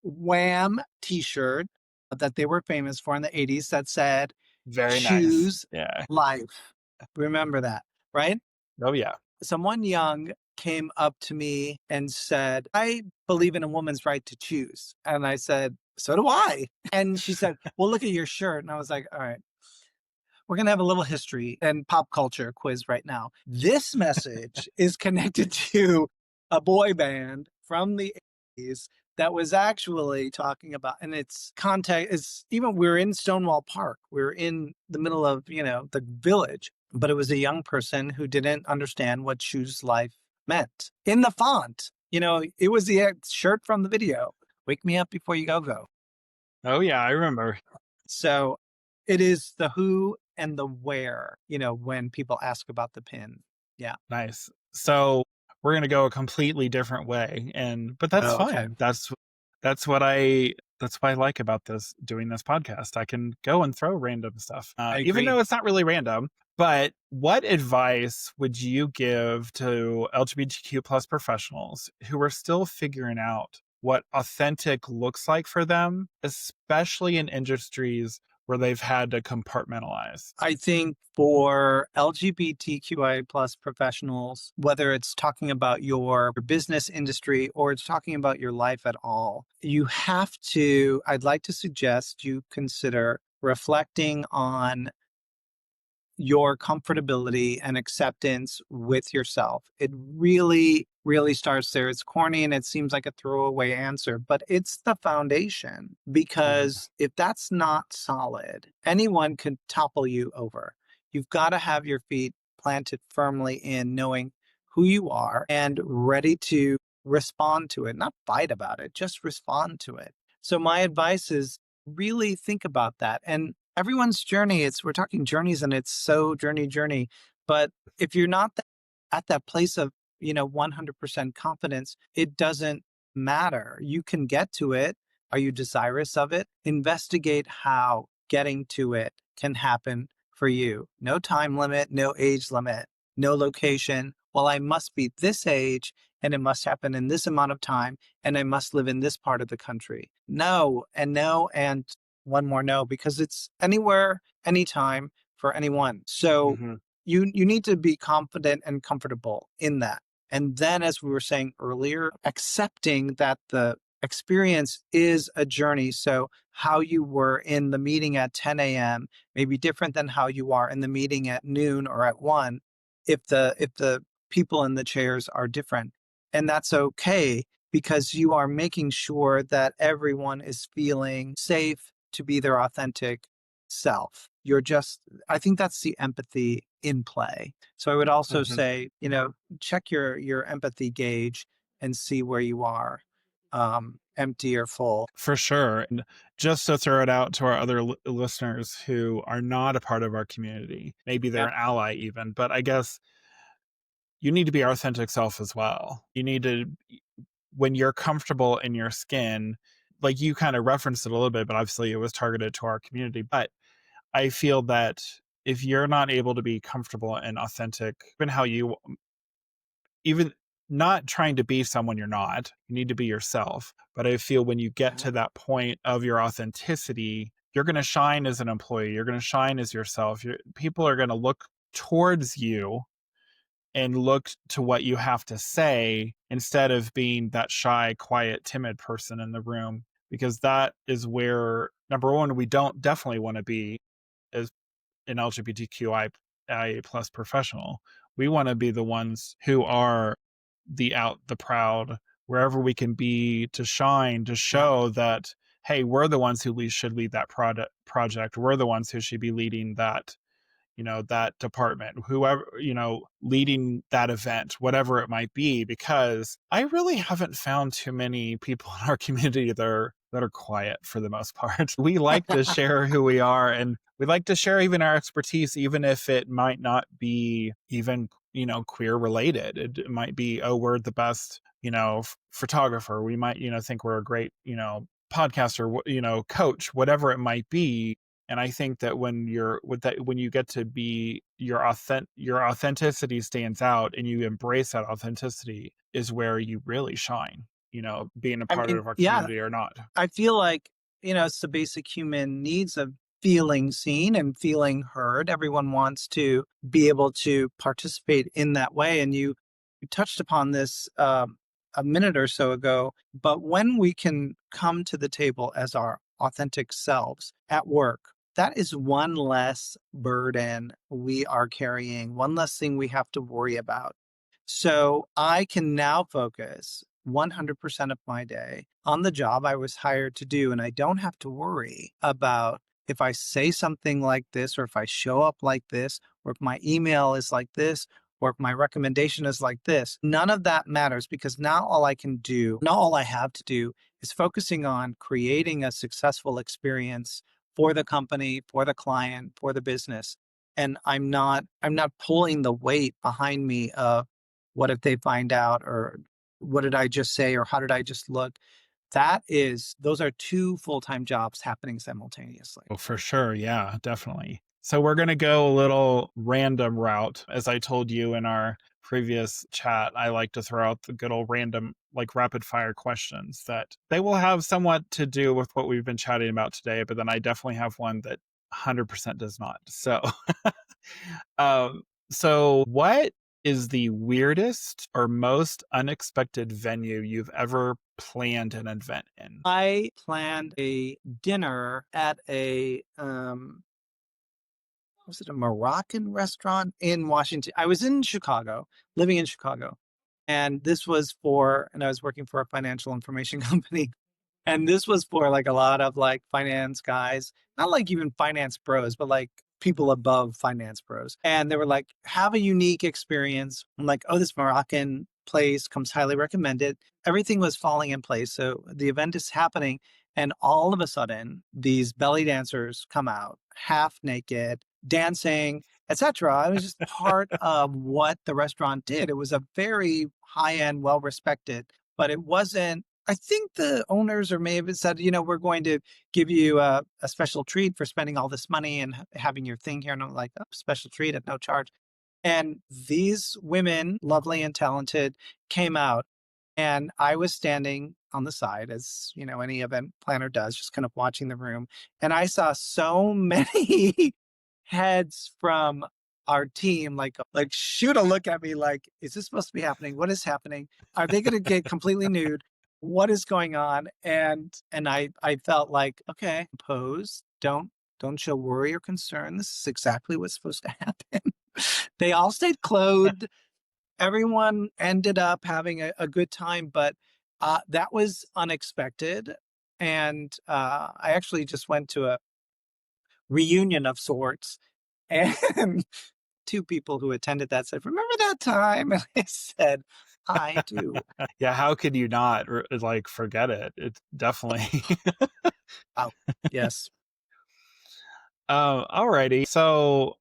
Wham t-shirt that they were famous for in the 80s that said, Very nice. choose Yeah. life. Remember that, right? Oh, yeah. Someone young came up to me and said, I believe in a woman's right to choose. And I said, so do I. And she said, well, look at your shirt. And I was like, all right, we're going to have a little history and pop culture quiz right now. This message is connected to a boy band from the 80s that was actually talking about, and its context is even we're in Stonewall Park. We're in the middle of, the village, but it was a young person who didn't understand what choose life meant in the font. It was the shirt from the video. Wake me up before you go. Oh, yeah, I remember. So it is the who and the where, when people ask about the pin. Yeah. Nice. So we're gonna go a completely different way, but that's Oh, okay. fine. That's what I that's what I like about doing this podcast. I can go and throw random stuff, I even agree. though it's not really random. But what advice would you give to LGBTQ plus professionals who are still figuring out what authentic looks like for them, especially in industries where they've had to compartmentalize? I think for LGBTQI plus professionals, whether it's talking about your business industry or it's talking about your life at all, I'd like to suggest you consider reflecting on your comfortability and acceptance with yourself. It really, really starts there. It's corny and it seems like a throwaway answer, but it's the foundation Mhm. because if that's not solid, anyone can topple you over. You've got to have your feet planted firmly in knowing who you are and ready to respond to it, not fight about it, just respond to it. So, my advice is really think about that. And everyone's journey, we're talking journeys and it's so journey, but if you're not at that place of 100% confidence, it doesn't matter. You can get to it. Are you desirous of it? Investigate how getting to it can happen for you. No time limit, no age limit, no location. Well, I must be this age and it must happen in this amount of time and I must live in this part of the country. No, and one more no, because it's anywhere, anytime for anyone. So Mhm. you need to be confident and comfortable in that. And then, as we were saying earlier, accepting that the experience is a journey. So how you were in the meeting at 10 a.m. may be different than how you are in the meeting at noon or at 1 if the people in the chairs are different. And that's okay because you are making sure that everyone is feeling safe to be their authentic self. I think that's the empathy in play. So I would also Mhm. say, check your empathy gauge and see where you are. empty or full. For sure. And just to throw it out to our other listeners who are not a part of our community, maybe they're Yep. an ally even, but I guess you need to be your authentic self as well. You need to, when you're comfortable in your skin, like you kind of referenced it a little bit, but obviously it was targeted to our community. But I feel that if you're not able to be comfortable and authentic, even how you, even not trying to be someone you're not, you need to be yourself. But I feel when you get Yeah. to that point of your authenticity, you're going to shine as an employee. You're going to shine as yourself. People are going to look towards you and look to what you have to say instead of being that shy, quiet, timid person in the room. Because that is where, number one, we don't definitely want to be as an LGBTQI plus professional. We want to be the ones who are the proud, wherever we can be, to shine, to Yeah. show that, hey, we're the ones who should lead that project. We're the ones who should be leading that, that department, whoever, leading that event, whatever it might be. Because I really haven't found too many people in our community that are quiet for the most part. We like to share who we are, and we like to share even our expertise, even if it might not be even, queer related. It might be, oh, we're the best, photographer. We might, think we're a great, podcaster, coach, whatever it might be. And I think that when you get to be your authenticity stands out, and you embrace that authenticity, is where you really shine, being a I part mean, of our yeah, community or not. I feel like, it's the basic human needs of feeling seen and feeling heard. Everyone wants to be able to participate in that way. And you touched upon this a minute or so ago, but when we can come to the table as our authentic selves at work, that is one less burden we are carrying, one less thing we have to worry about. So I can now focus 100% of my day on the job I was hired to do. And I don't have to worry about if I say something like this, or if I show up like this, or if my email is like this, or if my recommendation is like this. None of that matters, because now all I can do, now all I have to do, is focusing on creating a successful experience for the company, for the client, for the business. And I'm not pulling the weight behind me of what if they find out, or what did I just say, or how did I just look? Those are two full-time jobs happening simultaneously. Oh, for sure. Yeah, definitely. So we're going to go a little random route. As I told you in our previous chat, I like to throw out the good old random, like rapid fire questions that they will have somewhat to do with what we've been chatting about today. But then I definitely have one that 100% does not. So, um, so what is the weirdest or most unexpected venue you've ever planned an event in? I planned a dinner at a was it a Moroccan restaurant in Washington? I was in Chicago, living in Chicago. And I was working for a financial information company. And this was for like a lot of like finance guys, not like even finance pros, but like people above finance pros. And they were like, have a unique experience. I'm like, oh, this Moroccan place comes highly recommended. Everything was falling in place. So the event is happening. And all of a sudden, these belly dancers come out half naked, dancing, etc. It was just part of what the restaurant did. It was a very high end, well respected, but it wasn't. I think the owners or may have said, we're going to give you a special treat for spending all this money and having your thing here. And I'm like, oh, special treat at no charge. And these women, lovely and talented, came out. And I was standing on the side, as any event planner does, just kind of watching the room. And I saw so many heads from our team like shoot a look at me like, is this supposed to be happening? What is happening? Are they going to get completely nude? What is going on? And I felt like, okay, pose, don't show worry or concern. This is exactly what's supposed to happen. They all stayed clothed. Everyone ended up having a good time, but that was unexpected. And I actually just went to a reunion of sorts, and two people who attended that said, "Remember that time?" And I said, "I do." Yeah, how could you not like forget it? It's definitely. Wow. Yes. Alrighty. So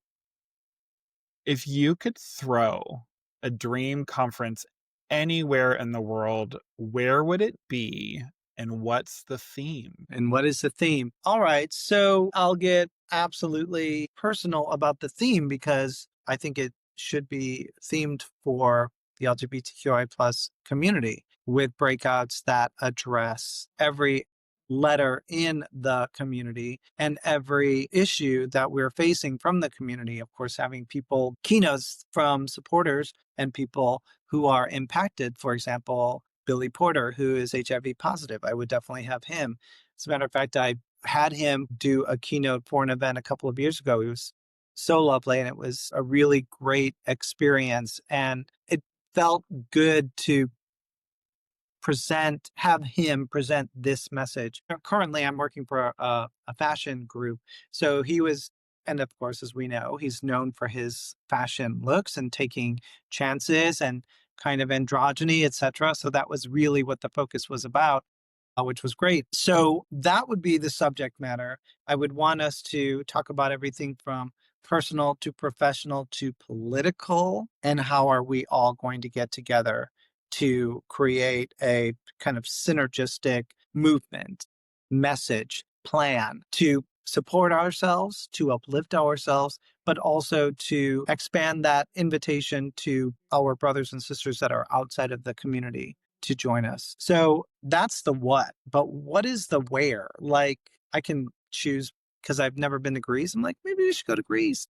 if you could throw a dream conference anywhere in the world, where would it be and what's the theme? And what is the theme? All right. So I'll get absolutely personal about the theme because I think it should be themed for the LGBTQI plus community with breakouts that address every letter in the community and every issue that we're facing from the community. Of course, having people, keynotes from supporters and people who are impacted. For example, Billy Porter, who is HIV positive. I would definitely have him. As a matter of fact, I had him do a keynote for an event a couple of years ago. He was so lovely and it was a really great experience. And it felt good to have him present this message. Currently, I'm working for a fashion group. So he was, and of course, as we know, he's known for his fashion looks and taking chances and kind of androgyny, etc. So that was really what the focus was about, which was great. So that would be the subject matter. I would want us to talk about everything from personal to professional to political, and how are we all going to get together to create a kind of synergistic movement, message, plan to support ourselves, to uplift ourselves, but also to expand that invitation to our brothers and sisters that are outside of the community to join us. So that's the what, but what is the where? Like I can choose because I've never been to Greece. I'm like, maybe we should go to Greece.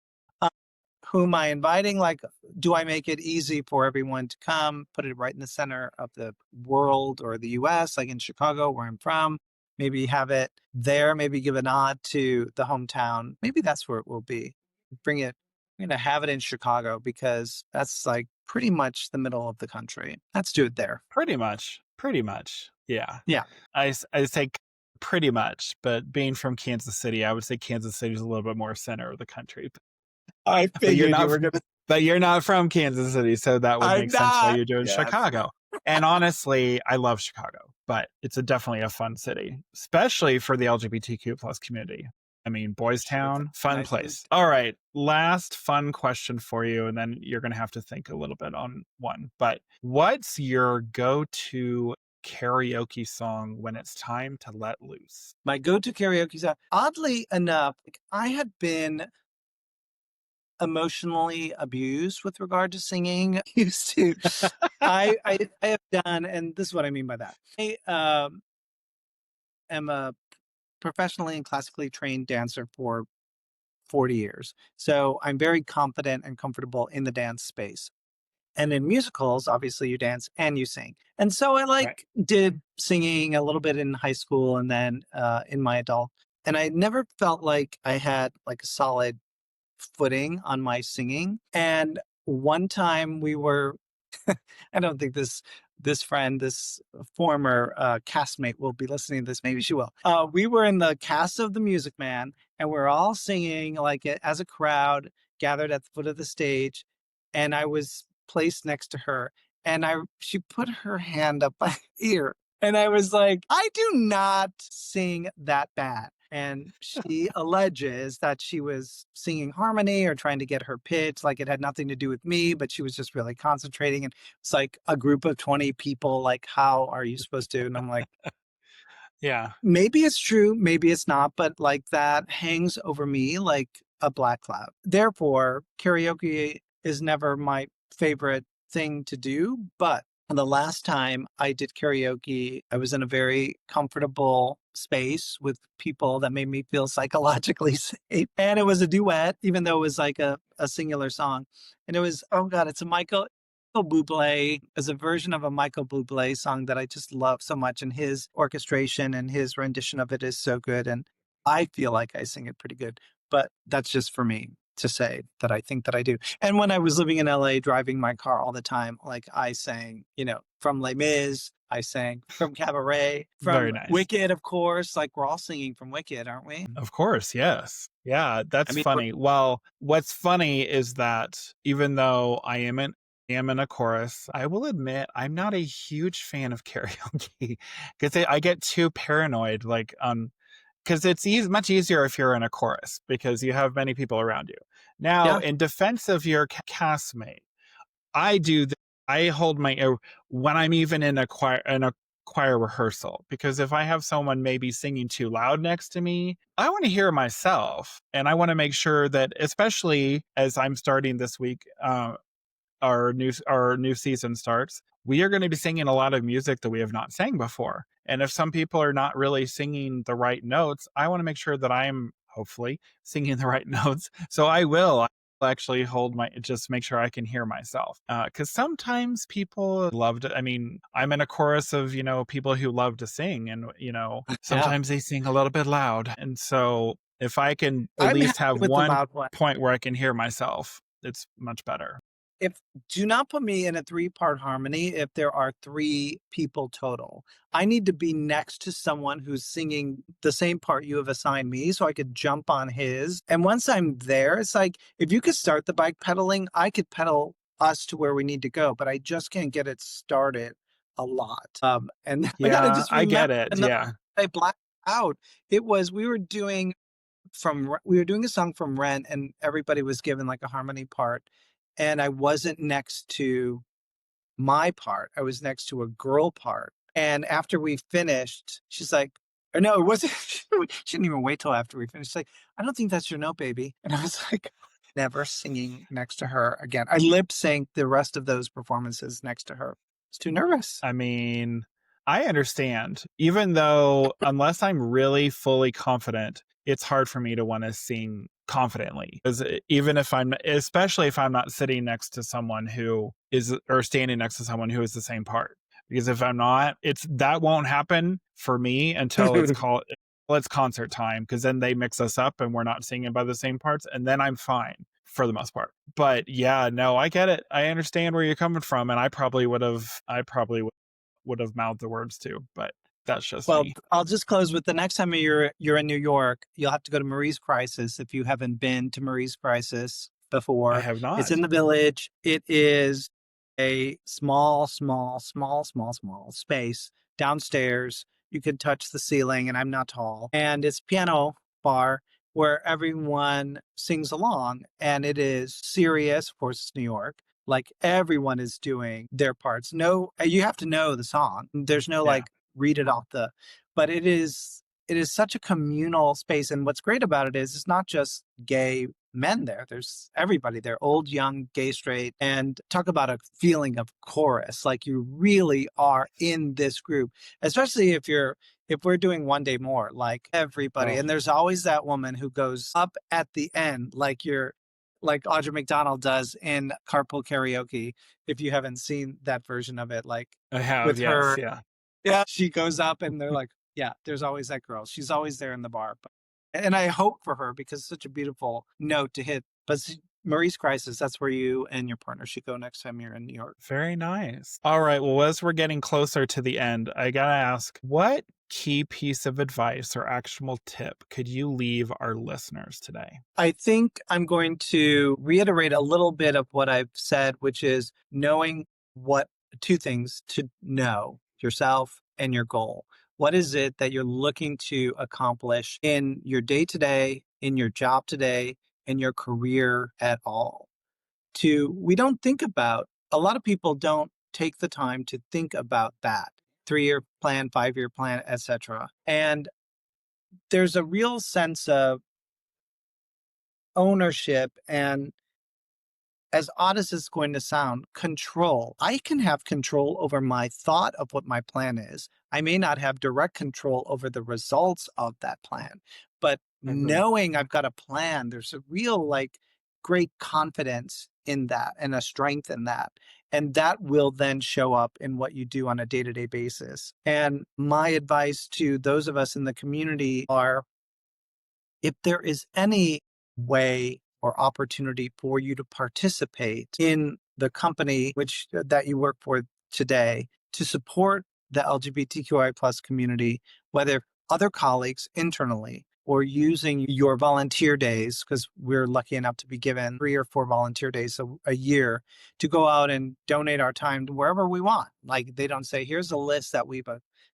Who am I inviting? Like, do I make it easy for everyone to come, put it right in the center of the world or the US, like in Chicago, where I'm from? Maybe have it there, maybe give a nod to the hometown. Maybe that's where it will be. Bring it, I'm going to have it in Chicago because that's like pretty much the middle of the country. Let's do it there. Pretty much. Pretty much. Yeah. Yeah. I say pretty much, but being from Kansas City, I would say Kansas City is a little bit more center of the country. I But you're figured you not were going to. but you're not from Kansas City, so that would I'm make sense why not. you're doing Yes. Chicago. And honestly, I love Chicago, but it's definitely a fun city, especially for the LGBTQ plus community. I mean, Boys Town, fun Nice place. All right, last fun question for you, and then you're going to have to think a little bit on one. But what's your go-to karaoke song when it's time to let loose? My go-to karaoke song. Oddly enough, I had been emotionally abused with regard to singing. Used to, I have done, and this is what I mean by that. I am a professionally and classically trained dancer for 40 years, so I'm very confident and comfortable in the dance space. And in musicals, obviously, you dance and you sing. And so I Right. did singing a little bit in high school and then in my adult. And I never felt like I had like a solid footing on my singing. And one time we were, I don't think this friend, this former castmate will be listening to this. Maybe she will. We were in the cast of The Music Man, and we're all singing like as a crowd gathered at the foot of the stage. And I was placed next to her, and she put her hand up my ear, and I was like, I do not sing that bad. And she alleges that she was singing harmony or trying to get her pitch, like it had nothing to do with me, but she was just really concentrating. And it's like a group of 20 people, like, how are you supposed to? And I'm like, Yeah. maybe it's true, maybe it's not, but like that hangs over me like a black cloud. Therefore, karaoke is never my favorite thing to do. But the last time I did karaoke, I was in a very comfortable space with people that made me feel psychologically safe. And it was a duet, even though it was like a singular song. And it was, oh God, it's a Michael Bublé is a version of a Michael Bublé song that I just love so much, and his orchestration and his rendition of it is so good. And I feel like I sing it pretty good, but that's just for me to say that I think that I do. And when I was living in LA, driving my car all the time, like I sang, from Les Mis, I sang from Cabaret, Very from nice. Wicked, of course. Like we're all singing from Wicked, aren't we? Of course, yes. Yeah, I that's mean, funny. Well, what's funny is that even though I am in a chorus, I will admit I'm not a huge fan of karaoke because I get too paranoid. Like, because it's much easier if you're in a chorus because you have many people around you. Now, yeah, in defense of your castmate, I do. I hold my when I'm even in a choir rehearsal because if I have someone maybe singing too loud next to me, I want to hear myself, and I want to make sure that, especially as I'm starting this week, our new season starts, we are going to be singing a lot of music that we have not sang before. And if some people are not really singing the right notes, I want to make sure that I'm hopefully singing the right notes. So I'll actually hold my just make sure I can hear myself. Because sometimes people love to. I mean, I'm in a chorus of people who love to sing, and yeah. sometimes they sing a little bit loud. And so if I can at I'm least happy have with the one loud one. point where I can hear myself, it's much better. If do not put me in a three-part harmony if there are three people total. I need to be next to someone who's singing the same part you have assigned me so I could jump on his. And once I'm there, it's like if you could start the bike pedaling, I could pedal us to where we need to go, but I just can't get it started a lot. And I gotta Yeah, just I get remember it. and then Yeah. I blacked out. It was we were doing a song from Rent and everybody was given like a harmony part and I wasn't next to my part. I was next to a girl part. And after we finished, she's like, or no, it wasn't. She didn't even wait till after we finished. She's like, I don't think that's your note, baby. And I was like, never singing next to her again. I lip synced the rest of those performances next to her. I was too nervous. I mean, I understand. Even though, unless I'm really fully confident, it's hard for me to want to sing confidently. Because even if especially if I'm not sitting next to someone who is, or standing next to someone who is the same part. Because if I'm not, that won't happen for me until it's concert time. Because then they mix us up and we're not singing by the same parts, and then I'm fine for the most part. But yeah, no, I get it. I understand where you're coming from, and I probably would have mouthed the words too, but that's just Well, me. I'll just close with the next time you're in New York, you'll have to go to Marie's Crisis if you haven't been to Marie's Crisis I before. have It's in not. the Village. It is a small space downstairs. You can touch the ceiling, and I'm not tall. And it's piano bar where everyone sings along, and it is serious. Of course, it's New York. Like everyone is doing their parts. No, you have to know the song. There's no Yeah. like read it off the, but it is such a communal space. And what's great about it is it's not just gay men there. There's everybody there, old, young, gay, straight, and talk about a feeling of chorus. Like you really are in this group, especially if we're doing one day more, like everybody. Oh, And there's always that woman who goes up at the end, like Audra McDonald does in Carpool Karaoke. If you haven't seen that version of it, like I have. with Yes. her, Yeah. yeah, she goes up and they're like, yeah, there's always that girl. She's always there in the bar. And I hope for her because it's such a beautiful note to hit. But Marie's Crisis, that's where you and your partner should go next time you're in New York. Very nice. All right. Well, as we're getting closer to the end, I got to ask, what key piece of advice or actionable tip could you leave our listeners today? I think I'm going to reiterate a little bit of what I've said, which is knowing what two things to know yourself and your goal. What is it that you're looking to accomplish in your day to day, in your job today, in your career at all? We don't think about, a lot of people don't take the time to think about that 3-year plan, 5-year plan, etc. And there's a real sense of ownership and, as odd as it's going to sound, control. I can have control over my thought of what my plan is. I may not have direct control over the results of that plan, but Mhm. knowing I've got a plan, there's a real like great confidence in that and a strength in that. And that will then show up in what you do on a day to day basis. And my advice to those of us in the community are, if there is any way or opportunity for you to participate in the company that you work for today to support the LGBTQI plus community, whether other colleagues internally or using your volunteer days, because we're lucky enough to be given 3 or 4 volunteer days a year to go out and donate our time to wherever we want. Like they don't say, here's a list that we've,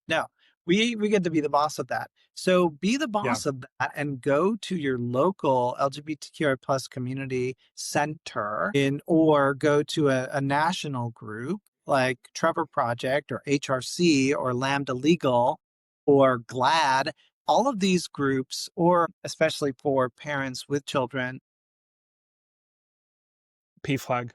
no, we get to be the boss of that. So be the Yeah. boss of that and go to your local LGBTQI plus community center or go to a national group like Trevor Project or HRC or Lambda Legal or GLAD, all of these groups, or especially for parents with children. P-flag.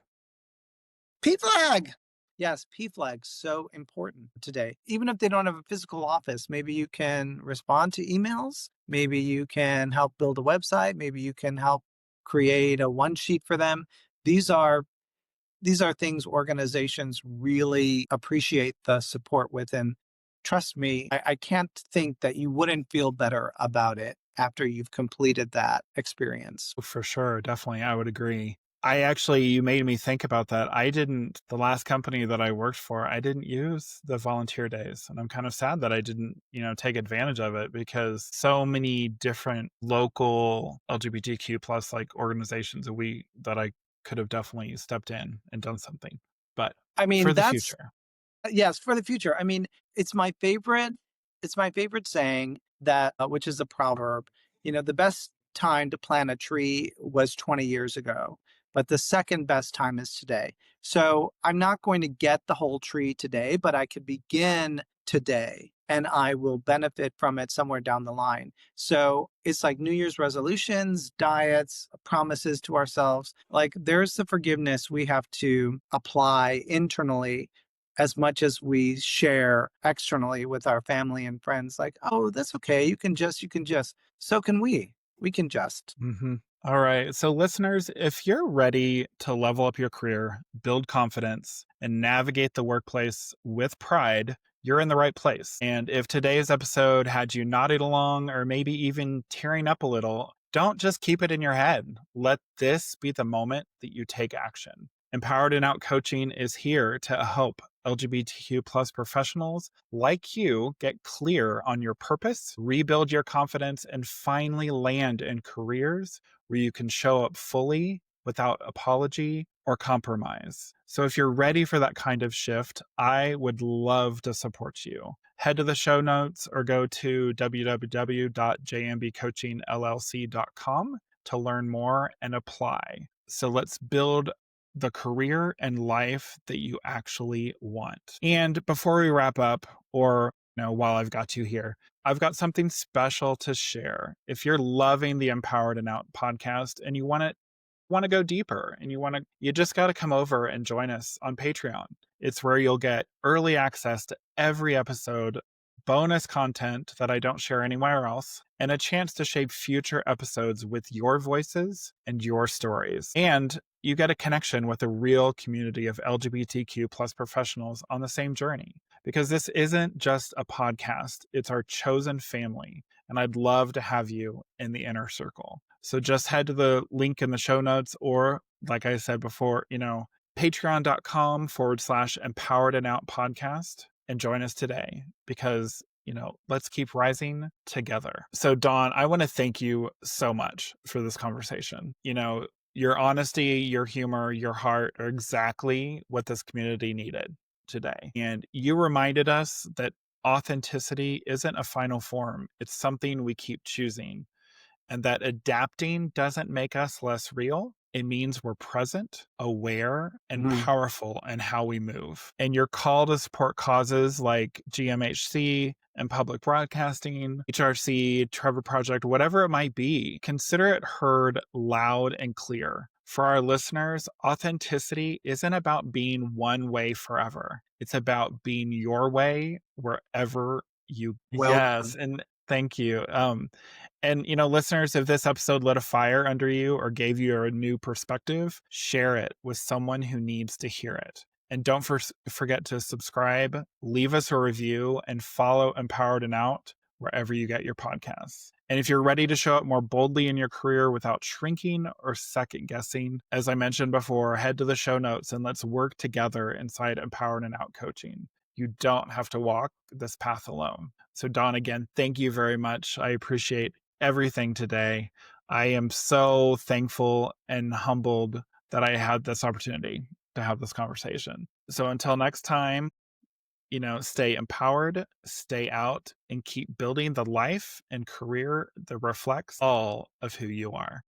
PFLAG! Yes, PFLAG, so important today. Even if they don't have a physical office, maybe you can respond to emails. Maybe you can help build a website. Maybe you can help create a one sheet for them. These are things organizations really appreciate the support with. And trust me, I can't think that you wouldn't feel better about it after you've completed that experience. For sure. Definitely. I would agree. You made me think about that. The last company that I worked for, I didn't use the volunteer days. And I'm kind of sad that I didn't, take advantage of it because so many different local LGBTQ plus like organizations that I could have definitely stepped in and done something. But I for mean, the that's future. yes, for the future. I mean, it's my favorite. It's my favorite saying that, which is a proverb. The best time to plant a tree was 20 years ago, but the second best time is today. So I'm not going to get the whole tree today, but I could begin today and I will benefit from it somewhere down the line. So it's like New Year's resolutions, diets, promises to ourselves. Like there's the forgiveness we have to apply internally as much as we share externally with our family and friends, like, oh, that's okay. You can just. So can we. We can just. Mhm. All right. So, listeners, if you're ready to level up your career, build confidence, and navigate the workplace with pride, you're in the right place. And if today's episode had you nodding along or maybe even tearing up a little, don't just keep it in your head. Let this be the moment that you take action. Empowered and Out Coaching is here to help LGBTQ plus professionals like you get clear on your purpose, rebuild your confidence, and finally land in careers where you can show up fully without apology or compromise. So if you're ready for that kind of shift, I would love to support you. Head to the show notes or go to www.jmbcoachingllc.com to learn more and apply. So let's build the career and life that you actually want. And before we wrap up, or while I've got you here, I've got something special to share. If you're loving the Empowered and Out podcast and you want to go deeper and you just got to come over and join us on Patreon. It's where you'll get early access to every episode, bonus content that I don't share anywhere else, and a chance to shape future episodes with your voices and your stories. And you get a connection with a real community of LGBTQ plus professionals on the same journey. Because this isn't just a podcast, it's our chosen family. And I'd love to have you in the inner circle. So just head to the link in the show notes, or like I said before, patreon.com/empowered and out podcast and join us today because, let's keep rising together. So Dawn, I want to thank you so much for this conversation. Your honesty, your humor, your heart are exactly what this community needed today. And you reminded us that authenticity isn't a final form. It's something we keep choosing, and that adapting doesn't make us less real. It means we're present, aware, and Mhm. powerful in how we move. And your call to support causes like GMHC and public broadcasting, HRC, Trevor Project, whatever it might be, consider it heard loud and clear. For our listeners, authenticity isn't about being one way forever. It's about being your way wherever you. Well Yes, done. and thank you. And, listeners, if this episode lit a fire under you or gave you a new perspective, share it with someone who needs to hear it. And don't forget to subscribe, leave us a review, and follow Empowered and Out wherever you get your podcasts. And if you're ready to show up more boldly in your career without shrinking or second guessing, as I mentioned before, head to the show notes and let's work together inside Empowered and Out Coaching. You don't have to walk this path alone. So Don, again, thank you very much. I appreciate everything today. I am so thankful and humbled that I had this opportunity to have this conversation. So until next time, stay empowered, stay out, and keep building the life and career that reflects all of who you are.